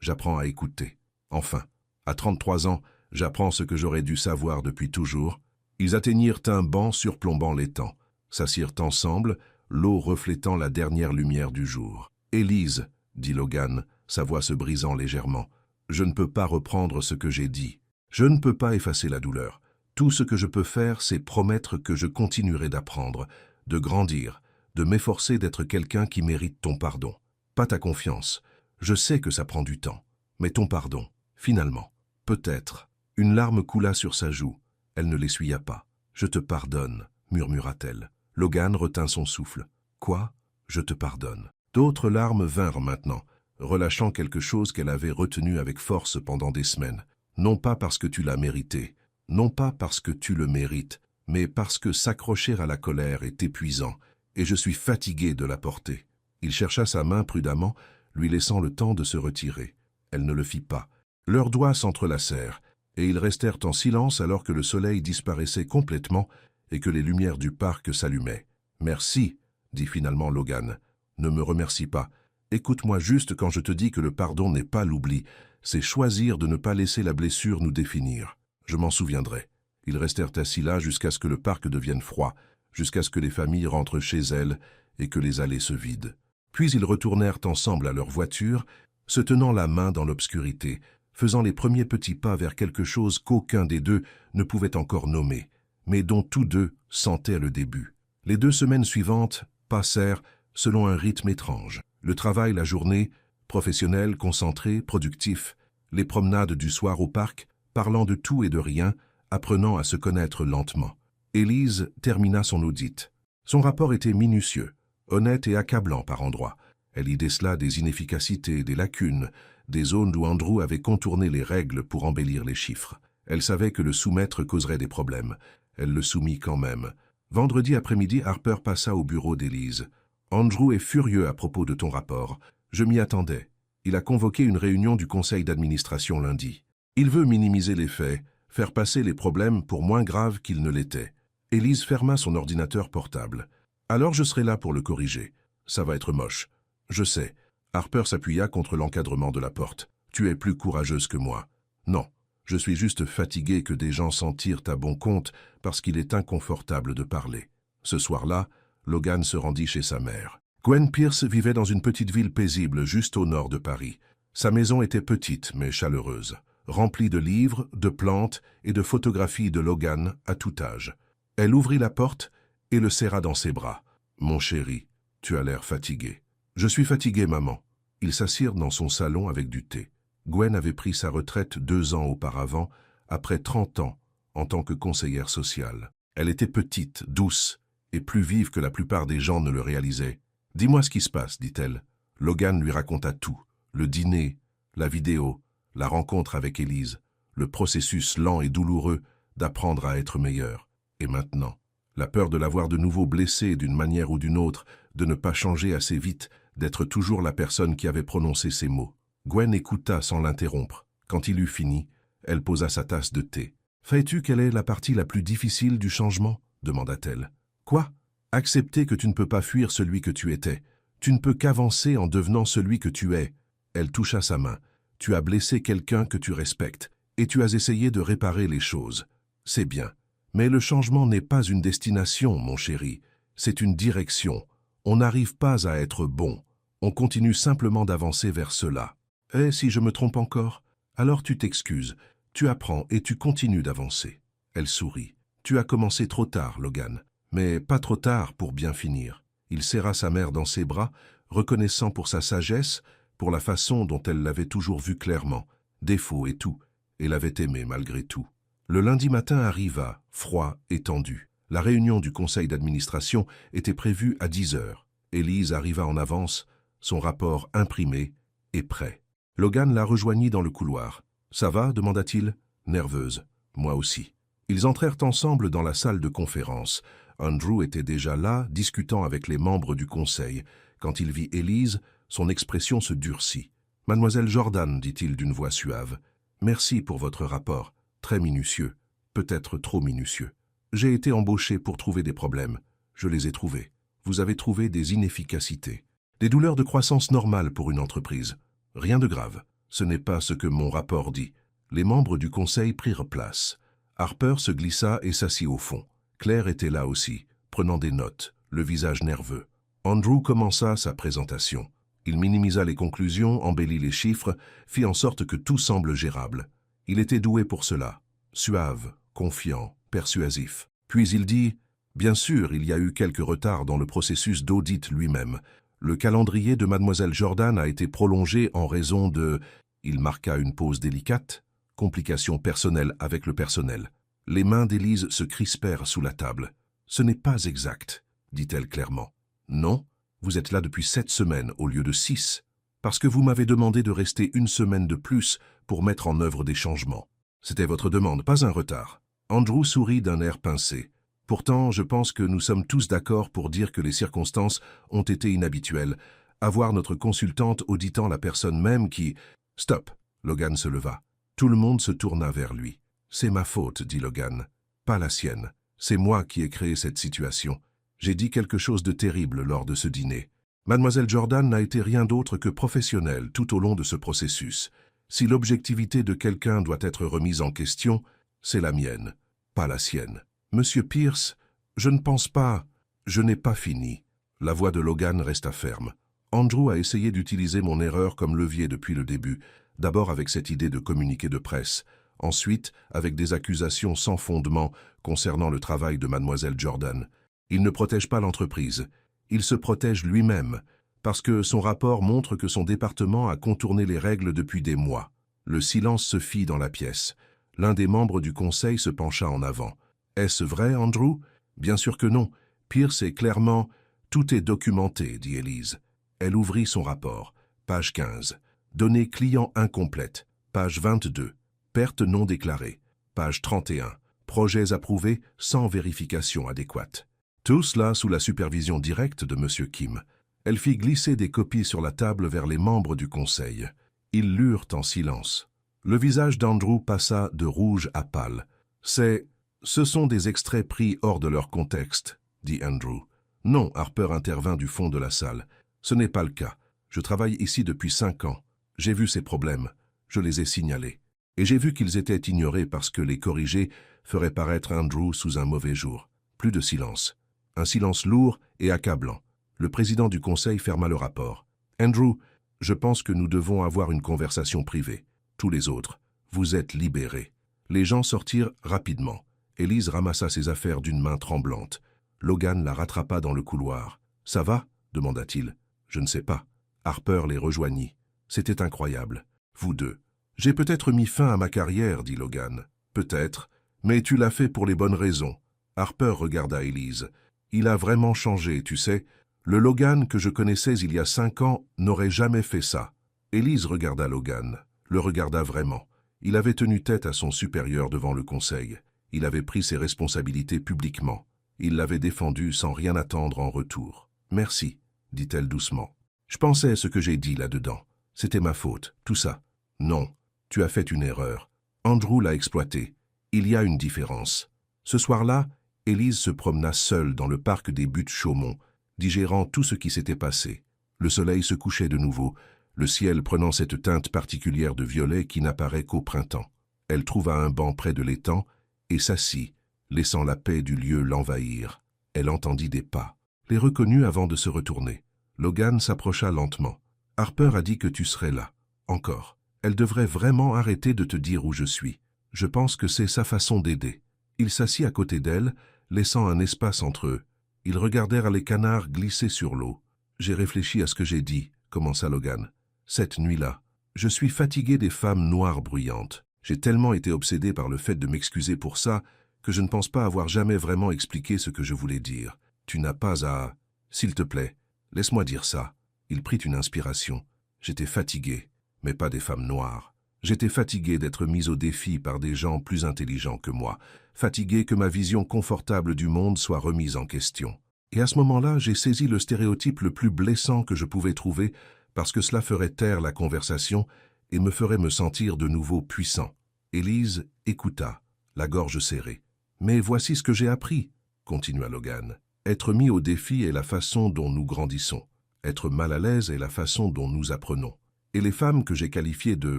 j'apprends à écouter. Enfin, à 33 ans, j'apprends ce que j'aurais dû savoir depuis toujours. » Ils atteignirent un banc surplombant l'étang, s'assirent ensemble, l'eau reflétant la dernière lumière du jour. « Élise, » dit Logan, sa voix se brisant légèrement, « je ne peux pas reprendre ce que j'ai dit. Je ne peux pas effacer la douleur. Tout ce que je peux faire, c'est promettre que je continuerai d'apprendre, de grandir, de m'efforcer d'être quelqu'un qui mérite ton pardon. Pas ta confiance. Je sais que ça prend du temps. Mais ton pardon, finalement. Peut-être. » Une larme coula sur sa joue. Elle ne l'essuya pas. « Je te pardonne, » murmura-t-elle. Logan retint son souffle. « Quoi ? Je te pardonne. » D'autres larmes vinrent maintenant, relâchant quelque chose qu'elle avait retenu avec force pendant des semaines. Non pas parce que tu l'as mérité, non pas parce que tu le mérites, mais parce que s'accrocher à la colère est épuisant, et je suis fatigué de la porter. Il chercha sa main prudemment, lui laissant le temps de se retirer. Elle ne le fit pas. Leurs doigts s'entrelacèrent, et ils restèrent en silence alors que le soleil disparaissait complètement et que les lumières du parc s'allumaient. « Merci, » dit finalement Logan. « Ne me remercie pas. Écoute-moi juste quand je te dis que le pardon n'est pas l'oubli. C'est choisir de ne pas laisser la blessure nous définir. Je m'en souviendrai. » Ils restèrent assis là jusqu'à ce que le parc devienne froid, jusqu'à ce que les familles rentrent chez elles et que les allées se vident. Puis ils retournèrent ensemble à leur voiture, se tenant la main dans l'obscurité, faisant les premiers petits pas vers quelque chose qu'aucun des deux ne pouvait encore nommer, mais dont tous deux sentaient le début. Les 2 semaines suivantes passèrent selon un rythme étrange. Le travail la journée, professionnel, concentré, productif, les promenades du soir au parc, parlant de tout et de rien, apprenant à se connaître lentement. Élise termina son audit. Son rapport était minutieux, honnête et accablant par endroits. Elle y décela des inefficacités, des lacunes, des zones où Andrew avait contourné les règles pour embellir les chiffres. Elle savait que le soumettre causerait des problèmes. Elle le soumit quand même. Vendredi après-midi, Harper passa au bureau d'Élise. « Andrew est furieux à propos de ton rapport. Je m'y attendais. Il a convoqué une réunion du conseil d'administration lundi. Il veut minimiser les faits, faire passer les problèmes pour moins graves qu'ils ne l'étaient. » Élise ferma son ordinateur portable. « Alors je serai là pour le corriger. Ça va être moche. Je sais. » Harper s'appuya contre l'encadrement de la porte. « Tu es plus courageuse que moi. » « Non, je suis juste fatigué que des gens s'en tirent à bon compte parce qu'il est inconfortable de parler. » Ce soir-là, Logan se rendit chez sa mère. Gwen Pierce vivait dans une petite ville paisible juste au nord de Paris. Sa maison était petite mais chaleureuse, remplie de livres, de plantes et de photographies de Logan à tout âge. Elle ouvrit la porte et le serra dans ses bras. « Mon chéri, tu as l'air fatigué. »« Je suis fatigué, maman. » Ils s'assirent dans son salon avec du thé. Gwen avait pris sa retraite 2 ans auparavant, après 30 ans, en tant que conseillère sociale. Elle était petite, douce, et plus vive que la plupart des gens ne le réalisaient. « Dis-moi ce qui se passe, dit-elle. » Logan lui raconta tout. Le dîner, la vidéo, la rencontre avec Élise, le processus lent et douloureux d'apprendre à être meilleur. Et maintenant, la peur de l'avoir de nouveau blessé d'une manière ou d'une autre, de ne pas changer assez vite, d'être toujours la personne qui avait prononcé ces mots. Gwen écouta sans l'interrompre. Quand il eut fini, elle posa sa tasse de thé. « Sais-tu quelle est la partie la plus difficile du changement ?» demanda-t-elle. « Quoi ? Accepter que tu ne peux pas fuir celui que tu étais. Tu ne peux qu'avancer en devenant celui que tu es. » Elle toucha sa main. « Tu as blessé quelqu'un que tu respectes, et tu as essayé de réparer les choses. C'est bien. Mais le changement n'est pas une destination, mon chéri. C'est une direction. On n'arrive pas à être bon. On continue simplement d'avancer vers cela. Et si je me trompe encore, alors tu t'excuses, tu apprends et tu continues d'avancer. » Elle sourit. « Tu as commencé trop tard, Logan, mais pas trop tard pour bien finir. » Il serra sa mère dans ses bras, reconnaissant pour sa sagesse, pour la façon dont elle l'avait toujours vu clairement, défaut et tout, et l'avait aimé malgré tout. Le lundi matin arriva, froid et tendu. La réunion du conseil d'administration était prévue à 10 heures. Élise arriva en avance, son rapport imprimé et prêt. Logan la rejoignit dans le couloir. « Ça va ?» demanda-t-il, nerveuse. « Moi aussi. » Ils entrèrent ensemble dans la salle de conférence. Andrew était déjà là, discutant avec les membres du conseil. Quand il vit Élise, son expression se durcit. « Mademoiselle Jordan, dit-il d'une voix suave, merci pour votre rapport, très minutieux, peut-être trop minutieux. J'ai été embauché pour trouver des problèmes. Je les ai trouvés. Vous avez trouvé des inefficacités. Des douleurs de croissance normales pour une entreprise. Rien de grave. Ce n'est pas ce que mon rapport dit. » Les membres du conseil prirent place. Harper se glissa et s'assit au fond. Claire était là aussi, prenant des notes, le visage nerveux. Andrew commença sa présentation. Il minimisa les conclusions, embellit les chiffres, fit en sorte que tout semble gérable. Il était doué pour cela. Suave, confiant, persuasif. Puis il dit « Bien sûr, il y a eu quelques retards dans le processus d'audit lui-même. Le calendrier de Mademoiselle Jordan a été prolongé en raison de... » Il marqua une pause délicate. Complications personnelles avec le personnel. Les mains d'Élise se crispèrent sous la table. « Ce n'est pas exact, » dit-elle clairement. « Non, vous êtes là depuis 7 semaines au lieu de 6, parce que vous m'avez demandé de rester 1 semaine de plus pour mettre en œuvre des changements. C'était votre demande, pas un retard. » Andrew sourit d'un air pincé. « Pourtant, je pense que nous sommes tous d'accord pour dire que les circonstances ont été inhabituelles. Avoir notre consultante auditant la personne même qui... » « Stop !» Logan se leva. Tout le monde se tourna vers lui. « C'est ma faute, » dit Logan. « Pas la sienne. C'est moi qui ai créé cette situation. J'ai dit quelque chose de terrible lors de ce dîner. Mademoiselle Jordan n'a été rien d'autre que professionnelle tout au long de ce processus. Si l'objectivité de quelqu'un doit être remise en question, c'est la mienne, pas la sienne. Monsieur Pierce, je ne pense pas... Je n'ai pas fini. » La voix de Logan resta ferme. Andrew a essayé d'utiliser mon erreur comme levier depuis le début. D'abord avec cette idée de communiqué de presse, ensuite avec des accusations sans fondement concernant le travail de mademoiselle Jordan. Il ne protège pas l'entreprise, il se protège lui-même, parce que son rapport montre que son département a contourné les règles depuis des mois. Le silence se fit dans la pièce. L'un des membres du conseil se pencha en avant. « Est-ce vrai, Andrew ?»« Bien sûr que non. Pierce est clairement... »« Tout est documenté, » dit Élise. Elle ouvrit son rapport. Page 15. « Données clients incomplètes. » Page 22. « Pertes non déclarées. » Page 31. « Projets approuvés sans vérification adéquate. » Tout cela sous la supervision directe de M. Kim. Elle fit glisser des copies sur la table vers les membres du conseil. Ils lurent en silence. Le visage d'Andrew passa de rouge à pâle. « Ce sont des extraits pris hors de leur contexte, » dit Andrew. « Non, » Harper intervint du fond de la salle. « Ce n'est pas le cas. Je travaille ici depuis 5 ans. J'ai vu ces problèmes. Je les ai signalés. Et j'ai vu qu'ils étaient ignorés parce que les corriger ferait paraître Andrew sous un mauvais jour. » Plus de silence. Un silence lourd et accablant. Le président du conseil ferma le rapport. « Andrew, je pense que nous devons avoir une conversation privée. Tous les autres, vous êtes libérés. » Les gens sortirent rapidement. Élise ramassa ses affaires d'une main tremblante. Logan la rattrapa dans le couloir. « Ça va ?» demanda-t-il. « Je ne sais pas. » Harper les rejoignit. C'était incroyable. Vous deux. « J'ai peut-être mis fin à ma carrière, » dit Logan. « Peut-être, mais tu l'as fait pour les bonnes raisons. » Harper regarda Élise. « Il a vraiment changé, tu sais. Le Logan que je connaissais il y a 5 ans n'aurait jamais fait ça. » Élise regarda Logan. Le regarda vraiment. Il avait tenu tête à son supérieur devant le conseil. Il avait pris ses responsabilités publiquement. Il l'avait défendu sans rien attendre en retour. « Merci, » dit-elle doucement. « Je pensais ce que j'ai dit là-dedans. C'était ma faute, tout ça. » « Non, tu as fait une erreur. Andrew l'a exploité. Il y a une différence. » Ce soir-là, Élise se promena seule dans le parc des Buttes-Chaumont, digérant tout ce qui s'était passé. Le soleil se couchait de nouveau, le ciel prenant cette teinte particulière de violet qui n'apparaît qu'au printemps. Elle trouva un banc près de l'étang et s'assit, laissant la paix du lieu l'envahir. Elle entendit des pas. Les reconnut avant de se retourner. Logan s'approcha lentement. « Harper a dit que tu serais là. Encore. Elle devrait vraiment arrêter de te dire où je suis. Je pense que c'est sa façon d'aider. » Il s'assit à côté d'elle, laissant un espace entre eux. Ils regardèrent les canards glisser sur l'eau. « J'ai réfléchi à ce que j'ai dit, » commença Logan. « Cette nuit-là, je suis fatigué des femmes noires bruyantes. J'ai tellement été obsédé par le fait de m'excuser pour ça que je ne pense pas avoir jamais vraiment expliqué ce que je voulais dire. Tu n'as pas à... S'il te plaît, laisse-moi dire ça. » Il prit une inspiration. « J'étais fatigué, mais pas des femmes noires. J'étais fatigué d'être mis au défi par des gens plus intelligents que moi, fatigué que ma vision confortable du monde soit remise en question. Et à ce moment-là, j'ai saisi le stéréotype le plus blessant que je pouvais trouver parce que cela ferait taire la conversation et me ferait me sentir de nouveau puissant. » Élise écouta, la gorge serrée. « Mais voici ce que j'ai appris, » continua Logan. « Être mis au défi est la façon dont nous grandissons. Être mal à l'aise est la façon dont nous apprenons. Et les femmes que j'ai qualifiées de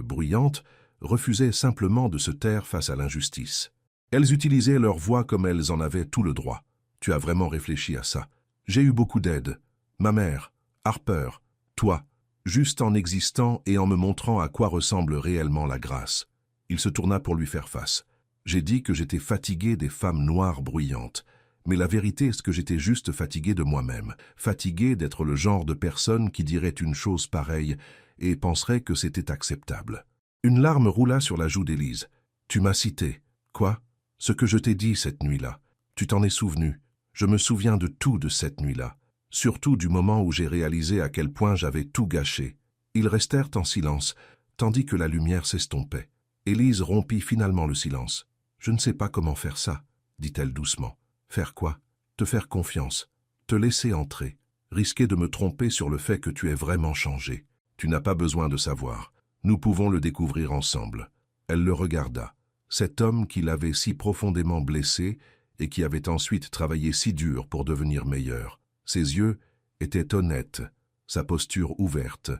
bruyantes refusaient simplement de se taire face à l'injustice. Elles utilisaient leur voix comme elles en avaient tout le droit. Tu as vraiment réfléchi à ça. J'ai eu beaucoup d'aide. Ma mère, Harper, toi, juste en existant et en me montrant à quoi ressemble réellement la grâce. » Il se tourna pour lui faire face. « J'ai dit que j'étais fatigué des femmes noires bruyantes. Mais la vérité est que j'étais juste fatigué de moi-même, fatigué d'être le genre de personne qui dirait une chose pareille et penserait que c'était acceptable. » Une larme roula sur la joue d'Élise. « Tu m'as cité. Quoi? Ce que je t'ai dit cette nuit-là. Tu t'en es souvenu. Je me souviens de tout de cette nuit-là. Surtout du moment où j'ai réalisé à quel point j'avais tout gâché. » Ils restèrent en silence, tandis que la lumière s'estompait. Élise rompit finalement le silence. « Je ne sais pas comment faire ça, » dit-elle doucement. « Faire quoi? Te faire confiance. Te laisser entrer. Risquer de me tromper sur le fait que tu aies vraiment changé. Tu n'as pas besoin de savoir. Nous pouvons le découvrir ensemble. » Elle le regarda. Cet homme qui l'avait si profondément blessé et qui avait ensuite travaillé si dur pour devenir meilleur. Ses yeux étaient honnêtes, sa posture ouverte.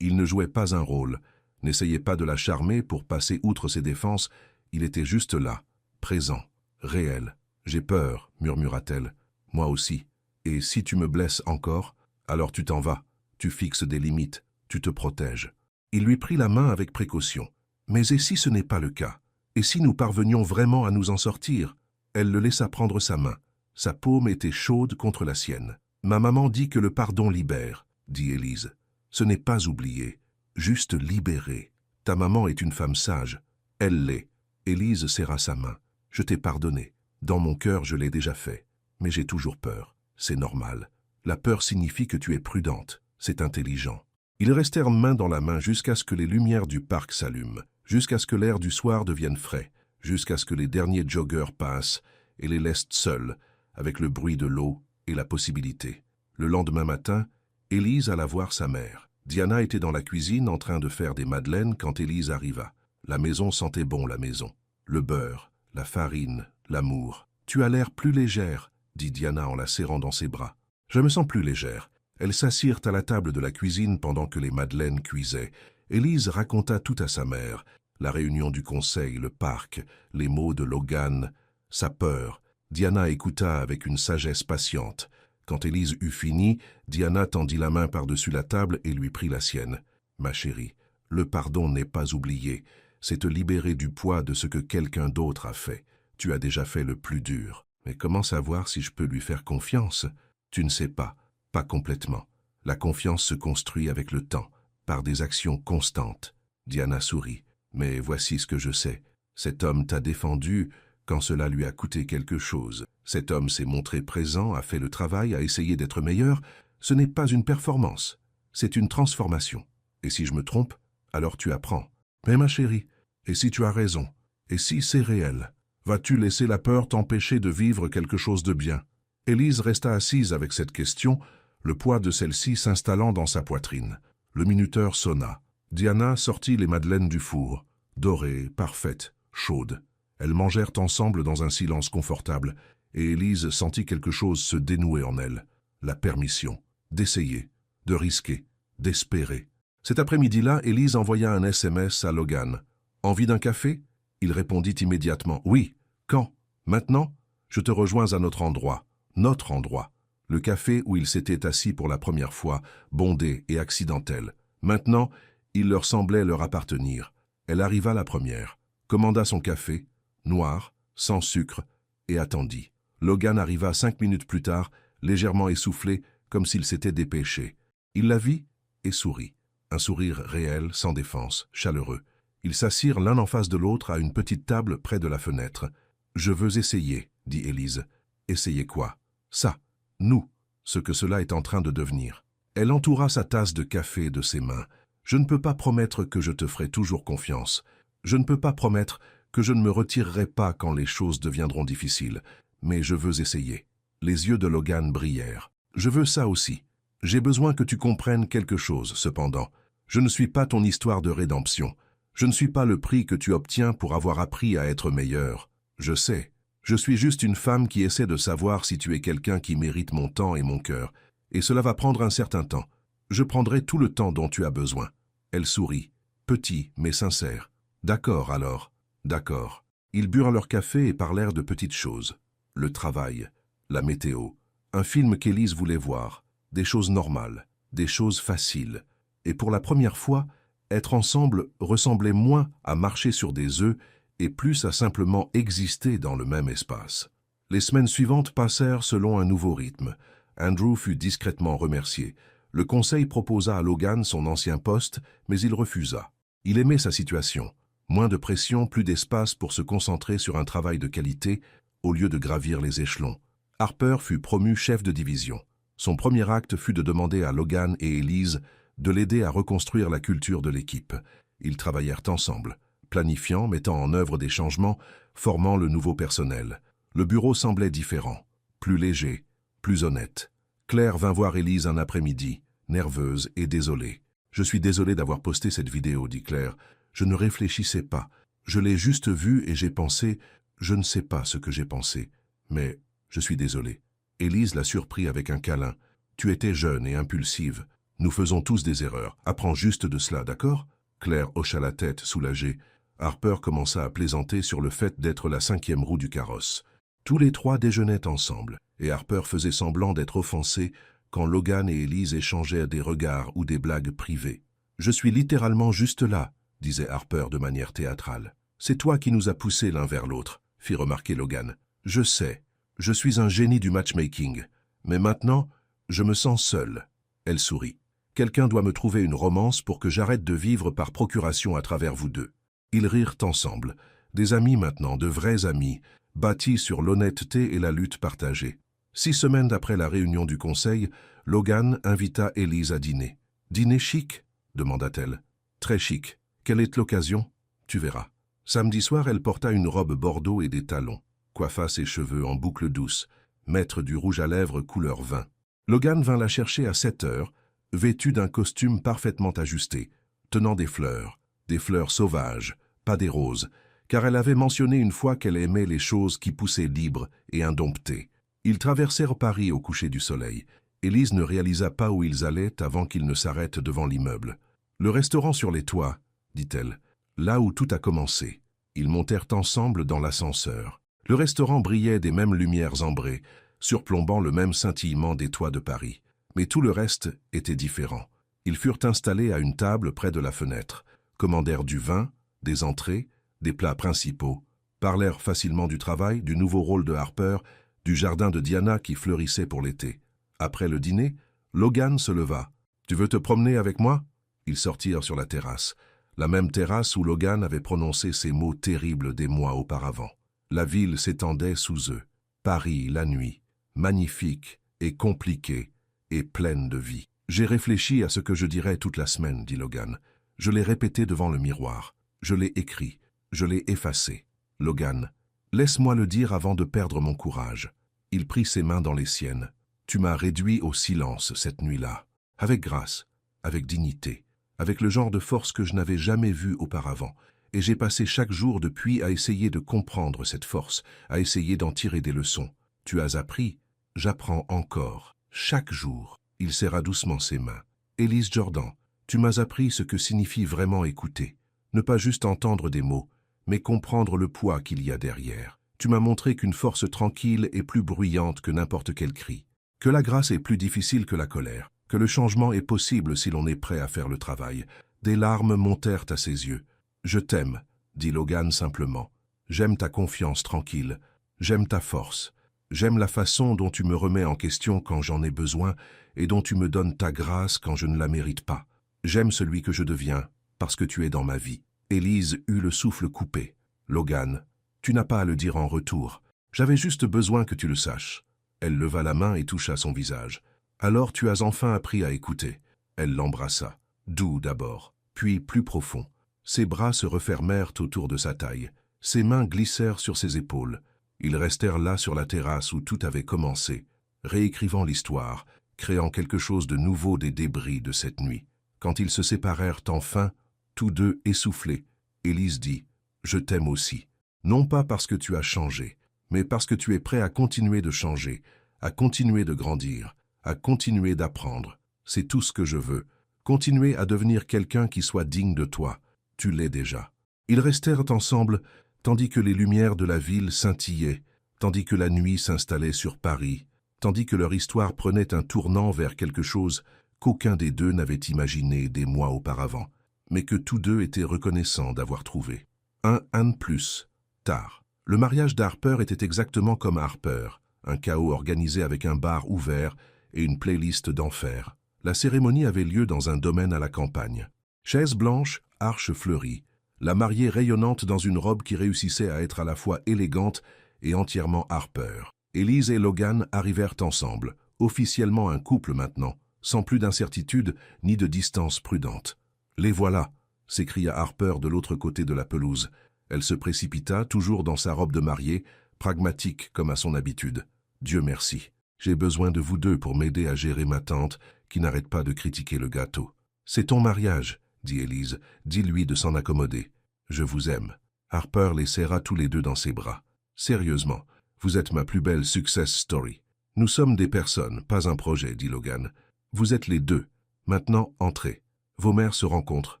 Il ne jouait pas un rôle, n'essayait pas de la charmer pour passer outre ses défenses. Il était juste là, présent, réel. « J'ai peur, » murmura-t-elle. « Moi aussi. Et si tu me blesses encore, alors tu t'en vas. Tu fixes des limites, tu te protèges. » Il lui prit la main avec précaution. Mais et si ce n'est pas le cas? Et si nous parvenions vraiment à nous en sortir? Elle le laissa prendre sa main. Sa paume était chaude contre la sienne. Ma maman dit que le pardon libère, dit Élise. Ce n'est pas oublier, juste libérer. Ta maman est une femme sage. Elle l'est. Élise serra sa main. Je t'ai pardonné. Dans mon cœur, je l'ai déjà fait. Mais j'ai toujours peur. C'est normal. La peur signifie que tu es prudente. C'est intelligent. Ils restèrent main dans la main jusqu'à ce que les lumières du parc s'allument, jusqu'à ce que l'air du soir devienne frais, jusqu'à ce que les derniers joggeurs passent et les laissent seuls, avec le bruit de l'eau et la possibilité. Le lendemain matin, Élise alla voir sa mère. Diana était dans la cuisine en train de faire des madeleines quand Élise arriva. La maison sentait bon, la maison. Le beurre, la farine, l'amour. « Tu as l'air plus légère », dit Diana en la serrant dans ses bras. « Je me sens plus légère. » Elles s'assirent à la table de la cuisine pendant que les madeleines cuisaient. Élise raconta tout à sa mère, la réunion du conseil, le parc, les mots de Logan, sa peur. Diana écouta avec une sagesse patiente. Quand Élise eut fini, Diana tendit la main par-dessus la table et lui prit la sienne. « Ma chérie, le pardon n'est pas oublié. C'est te libérer du poids de ce que quelqu'un d'autre a fait. Tu as déjà fait le plus dur. Mais comment savoir si je peux lui faire confiance? Tu ne sais pas. Pas complètement. La confiance se construit avec le temps, par des actions constantes. » Diana sourit. « Mais voici ce que je sais. Cet homme t'a défendu quand cela lui a coûté quelque chose. Cet homme s'est montré présent, a fait le travail, a essayé d'être meilleur. Ce n'est pas une performance, c'est une transformation. Et si je me trompe, alors tu apprends. Mais ma chérie, et si tu as raison? Et si c'est réel? Vas-tu laisser la peur t'empêcher de vivre quelque chose de bien? » Élise resta assise avec cette question, le poids de celle-ci s'installant dans sa poitrine. Le minuteur sonna. Diana sortit les madeleines du four, dorées, parfaites, chaudes. Elles mangèrent ensemble dans un silence confortable, et Élise sentit quelque chose se dénouer en elle. La permission, d'essayer, de risquer, d'espérer. Cet après-midi-là, Élise envoya un SMS à Logan. « Envie d'un café ?» Il répondit immédiatement. « Oui. Quand? Maintenant? Je te rejoins à notre endroit. Notre endroit. » Le café où ils s'étaient assis pour la première fois, bondé et accidentel. Maintenant, il leur semblait leur appartenir. Elle arriva la première, commanda son café, noir, sans sucre, et attendit. Logan arriva 5 minutes plus tard, légèrement essoufflé, comme s'il s'était dépêché. Il la vit et sourit. Un sourire réel, sans défense, chaleureux. Ils s'assirent l'un en face de l'autre à une petite table près de la fenêtre. « Je veux essayer, » dit Élise. « Essayer quoi? Ça. Nous, ce que cela est en train de devenir. » Elle entoura sa tasse de café de ses mains. « Je ne peux pas promettre que je te ferai toujours confiance. Je ne peux pas promettre que je ne me retirerai pas quand les choses deviendront difficiles. Mais je veux essayer. » Les yeux de Logan brillèrent. « Je veux ça aussi. J'ai besoin que tu comprennes quelque chose, cependant. Je ne suis pas ton histoire de rédemption. Je ne suis pas le prix que tu obtiens pour avoir appris à être meilleur. Je sais. Je suis juste une femme qui essaie de savoir si tu es quelqu'un qui mérite mon temps et mon cœur. Et cela va prendre un certain temps. Je prendrai tout le temps dont tu as besoin. » Elle sourit. Petit, mais sincère. « D'accord alors. D'accord. » Ils burent leur café et parlèrent de petites choses. Le travail, la météo, un film qu'Élise voulait voir, des choses normales, des choses faciles. Et pour la première fois, être ensemble ressemblait moins à marcher sur des œufs et plus à simplement exister dans le même espace. Les semaines suivantes passèrent selon un nouveau rythme. Andrew fut discrètement remercié. Le conseil proposa à Logan son ancien poste, mais il refusa. Il aimait sa situation. Moins de pression, plus d'espace pour se concentrer sur un travail de qualité au lieu de gravir les échelons. Harper fut promu chef de division. Son premier acte fut de demander à Logan et Élise de l'aider à reconstruire la culture de l'équipe. Ils travaillèrent ensemble, planifiant, mettant en œuvre des changements, formant le nouveau personnel. Le bureau semblait différent, plus léger, plus honnête. Claire vint voir Élise un après-midi, nerveuse et désolée. « Je suis désolée d'avoir posté cette vidéo, » dit Claire. « Je ne réfléchissais pas. Je l'ai juste vue et j'ai pensé... Je ne sais pas ce que j'ai pensé, mais je suis désolée. » Élise la surprit avec un câlin. « Tu étais jeune et impulsive. Nous faisons tous des erreurs. Apprends juste de cela, d'accord ?» Claire hocha la tête, soulagée. Harper commença à plaisanter sur le fait d'être la 5e roue du carrosse. Tous les trois déjeunaient ensemble, et Harper faisait semblant d'être offensé quand Logan et Élise échangeaient des regards ou des blagues privées. Je suis littéralement juste là, disait Harper de manière théâtrale. C'est toi qui nous as poussés l'un vers l'autre, fit remarquer Logan. Je sais, je suis un génie du matchmaking, mais maintenant, je me sens seul. Elle sourit. Quelqu'un doit me trouver une romance pour que j'arrête de vivre par procuration à travers vous deux. Ils rirent ensemble. Des amis maintenant, de vrais amis, bâtis sur l'honnêteté et la lutte partagée. 6 semaines après la réunion du conseil, Logan invita Élise à dîner. « Dîner chic ?» demanda-t-elle. « Très chic. Quelle est l'occasion ? Tu verras. » Samedi soir, elle porta une robe bordeaux et des talons, coiffa ses cheveux en boucles douces, maître du rouge à lèvres couleur vin. Logan vint la chercher à 7 heures, vêtue d'un costume parfaitement ajusté, tenant des fleurs sauvages, pas des roses, car elle avait mentionné une fois qu'elle aimait les choses qui poussaient libres et indomptées. Ils traversèrent Paris au coucher du soleil. Élise ne réalisa pas où ils allaient avant qu'ils ne s'arrêtent devant l'immeuble. « Le restaurant sur les toits, » dit-elle, « là où tout a commencé. » Ils montèrent ensemble dans l'ascenseur. Le restaurant brillait des mêmes lumières ambrées, surplombant le même scintillement des toits de Paris. Mais tout le reste était différent. Ils furent installés à une table près de la fenêtre, commandèrent du vin, des entrées, des plats principaux, parlèrent facilement du travail, du nouveau rôle de Harper, du jardin de Diana qui fleurissait pour l'été. Après le dîner, Logan se leva. « Tu veux te promener avec moi ?» Ils sortirent sur la terrasse, la même terrasse où Logan avait prononcé ces mots terribles des mois auparavant. La ville s'étendait sous eux. Paris, la nuit, magnifique et compliquée et pleine de vie. « J'ai réfléchi à ce que je dirais toute la semaine, » dit Logan. « Je l'ai répété devant le miroir. Je l'ai écrit. Je l'ai effacé. » « Logan, laisse-moi le dire avant de perdre mon courage. » Il prit ses mains dans les siennes. « Tu m'as réduit au silence cette nuit-là. Avec grâce, avec dignité, avec le genre de force que je n'avais jamais vu auparavant. Et j'ai passé chaque jour depuis à essayer de comprendre cette force, à essayer d'en tirer des leçons. Tu as appris, j'apprends encore. Chaque jour. » Il serra doucement ses mains. « Élise Jordan, tu m'as appris ce que signifie vraiment écouter. Ne pas juste entendre des mots, mais comprendre le poids qu'il y a derrière. Tu m'as montré qu'une force tranquille est plus bruyante que n'importe quel cri, que la grâce est plus difficile que la colère, que le changement est possible si l'on est prêt à faire le travail. » Des larmes montèrent à ses yeux. « Je t'aime, » dit Logan simplement. « J'aime ta confiance tranquille. J'aime ta force. J'aime la façon dont tu me remets en question quand j'en ai besoin et dont tu me donnes ta grâce quand je ne la mérite pas. J'aime celui que je deviens parce que tu es dans ma vie. » Élise eut le souffle coupé. « Logan, tu n'as pas à le dire en retour. J'avais juste besoin que tu le saches. » Elle leva la main et toucha son visage. « Alors tu as enfin appris à écouter. » Elle l'embrassa. Doux d'abord, puis plus profond. Ses bras se refermèrent autour de sa taille. Ses mains glissèrent sur ses épaules. Ils restèrent là sur la terrasse où tout avait commencé, réécrivant l'histoire, créant quelque chose de nouveau des débris de cette nuit. Quand ils se séparèrent enfin, tous deux essoufflés, Élise dit « Je t'aime aussi. Non pas parce que tu as changé, mais parce que tu es prêt à continuer de changer, à continuer de grandir, à continuer d'apprendre. C'est tout ce que je veux. Continuer à devenir quelqu'un qui soit digne de toi. Tu l'es déjà. » Ils restèrent ensemble, tandis que les lumières de la ville scintillaient, tandis que la nuit s'installait sur Paris, tandis que leur histoire prenait un tournant vers quelque chose qu'aucun des deux n'avait imaginé des mois auparavant, mais que tous deux étaient reconnaissants d'avoir trouvé. Un de plus, tard. Le mariage d'Harper était exactement comme Harper, un chaos organisé avec un bar ouvert et une playlist d'enfer. La cérémonie avait lieu dans un domaine à la campagne. Chaises blanches, arches fleuries, la mariée rayonnante dans une robe qui réussissait à être à la fois élégante et entièrement Harper. Élise et Logan arrivèrent ensemble, officiellement un couple maintenant, sans plus d'incertitude ni de distance prudente. « Les voilà !» s'écria Harper de l'autre côté de la pelouse. Elle se précipita, toujours dans sa robe de mariée, pragmatique comme à son habitude. « Dieu merci. J'ai besoin de vous deux pour m'aider à gérer ma tante qui n'arrête pas de critiquer le gâteau. »« C'est ton mariage, » dit Élise. « Dis-lui de s'en accommoder. Je vous aime. » Harper les serra tous les deux dans ses bras. « Sérieusement, vous êtes ma plus belle success story. Nous sommes des personnes, pas un projet, » dit Logan. « Vous êtes les deux. Maintenant, entrez. Vos mères se rencontrent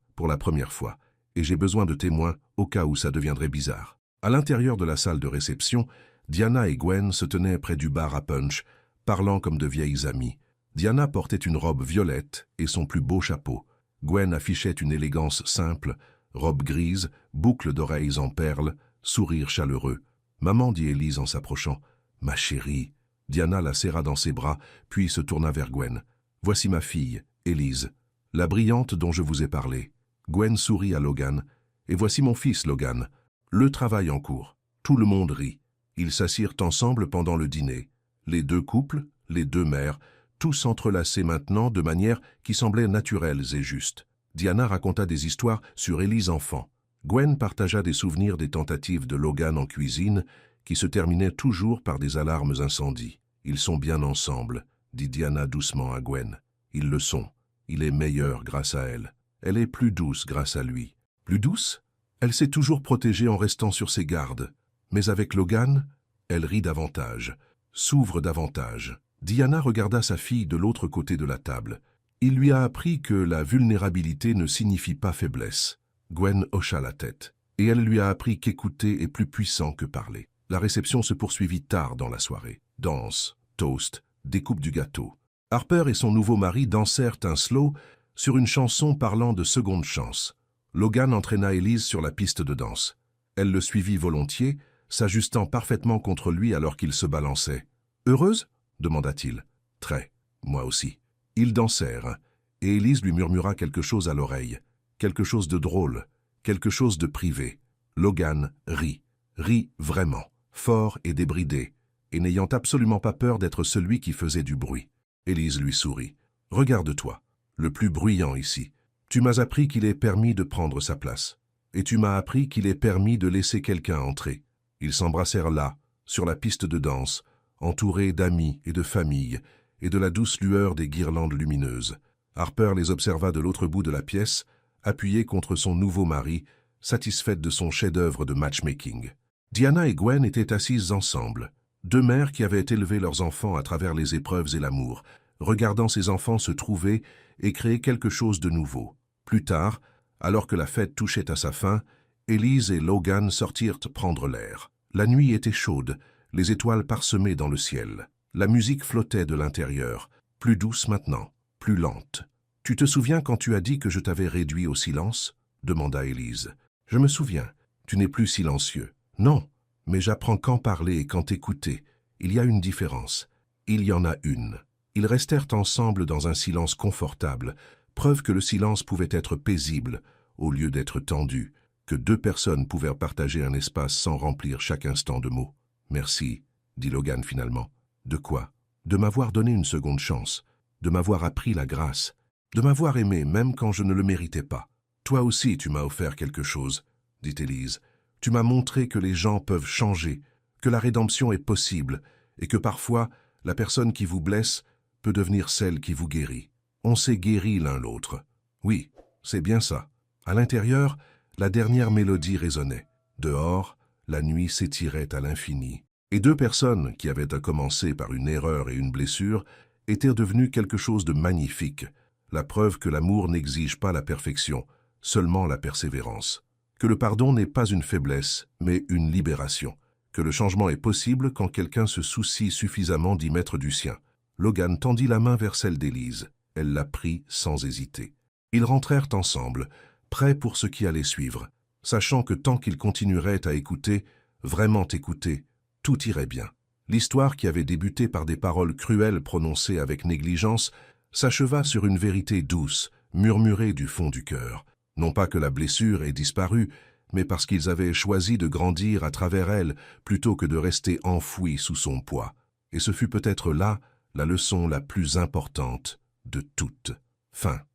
pour la première fois, et j'ai besoin de témoins au cas où ça deviendrait bizarre. » À l'intérieur de la salle de réception, Diana et Gwen se tenaient près du bar à punch, parlant comme de vieilles amies. Diana portait une robe violette et son plus beau chapeau. Gwen affichait une élégance simple, robe grise, boucles d'oreilles en perles, sourire chaleureux. « Maman, dit Élise en s'approchant. « Ma chérie. » Diana la serra dans ses bras, puis se tourna vers Gwen. « Voici ma fille, Élise, la brillante dont je vous ai parlé. » Gwen sourit à Logan. « Et voici mon fils, Logan. Le travail en cours. » Tout le monde rit. Ils s'assirent ensemble pendant le dîner. Les deux couples, les deux mères, tous entrelacés maintenant de manière qui semblait naturelles et justes. Diana raconta des histoires sur Élise enfant. Gwen partagea des souvenirs des tentatives de Logan en cuisine, qui se terminaient toujours par des alarmes incendies. « Ils sont bien ensemble, » dit Diana doucement à Gwen. « Ils le sont. Il est meilleur grâce à elle. Elle est plus douce grâce à lui. » Plus douce? Elle s'est toujours protégée en restant sur ses gardes. Mais avec Logan, elle rit davantage, s'ouvre davantage. Diana regarda sa fille de l'autre côté de la table. Il lui a appris que la vulnérabilité ne signifie pas faiblesse. Gwen hocha la tête, et elle lui a appris qu'écouter est plus puissant que parler. La réception se poursuivit tard dans la soirée. Danse, toast, découpe du gâteau. Harper et son nouveau mari dansèrent un slow sur une chanson parlant de seconde chance. Logan entraîna Élise sur la piste de danse. Elle le suivit volontiers, s'ajustant parfaitement contre lui alors qu'il se balançait. « Heureuse ?» demanda-t-il. « Très, moi aussi. » Ils dansèrent, et Élise lui murmura quelque chose à l'oreille. Quelque chose de drôle, quelque chose de privé. Logan rit vraiment, fort et débridé, et n'ayant absolument pas peur d'être celui qui faisait du bruit. Élise lui sourit. « Regarde-toi, le plus bruyant ici. Tu m'as appris qu'il est permis de prendre sa place. Et tu m'as appris qu'il est permis de laisser quelqu'un entrer. » Ils s'embrassèrent là, sur la piste de danse, entourés d'amis et de familles, et de la douce lueur des guirlandes lumineuses. Harper les observa de l'autre bout de la pièce, appuyée contre son nouveau mari, satisfaite de son chef-d'œuvre de matchmaking. Diana et Gwen étaient assises ensemble, deux mères qui avaient élevé leurs enfants à travers les épreuves et l'amour, regardant ces enfants se trouver et créer quelque chose de nouveau. Plus tard, alors que la fête touchait à sa fin, Élise et Logan sortirent prendre l'air. La nuit était chaude, les étoiles parsemées dans le ciel. La musique flottait de l'intérieur, plus douce maintenant, plus lente. « Tu te souviens quand tu as dit que je t'avais réduit au silence ?» demanda Élise. « Je me souviens. Tu n'es plus silencieux. »« Non, mais j'apprends quand parler et quand écouter. Il y a une différence. Il y en a une. » Ils restèrent ensemble dans un silence confortable, preuve que le silence pouvait être paisible, au lieu d'être tendu, que deux personnes pouvaient partager un espace sans remplir chaque instant de mots. « Merci, » dit Logan finalement. « De quoi? De m'avoir donné une seconde chance, de m'avoir appris la grâce, de m'avoir aimé même quand je ne le méritais pas. Toi aussi tu m'as offert quelque chose, » dit Élise. « Tu m'as montré que les gens peuvent changer, que la rédemption est possible, et que parfois, la personne qui vous blesse peut devenir celle qui vous guérit. On s'est guéris l'un l'autre. Oui, c'est bien ça. » À l'intérieur, la dernière mélodie résonnait. Dehors, la nuit s'étirait à l'infini. Et deux personnes qui avaient commencé par une erreur et une blessure étaient devenues quelque chose de magnifique, la preuve que l'amour n'exige pas la perfection, seulement la persévérance. Que le pardon n'est pas une faiblesse, mais une libération. Que le changement est possible quand quelqu'un se soucie suffisamment d'y mettre du sien. Logan tendit la main vers celle d'Élise. Elle la prit sans hésiter. Ils rentrèrent ensemble, prêts pour ce qui allait suivre, sachant que tant qu'ils continueraient à écouter, vraiment écouter, tout irait bien. L'histoire qui avait débuté par des paroles cruelles prononcées avec négligence s'acheva sur une vérité douce, murmurée du fond du cœur. Non pas que la blessure ait disparu, mais parce qu'ils avaient choisi de grandir à travers elle plutôt que de rester enfouis sous son poids. Et ce fut peut-être là la leçon la plus importante de toutes. Fin.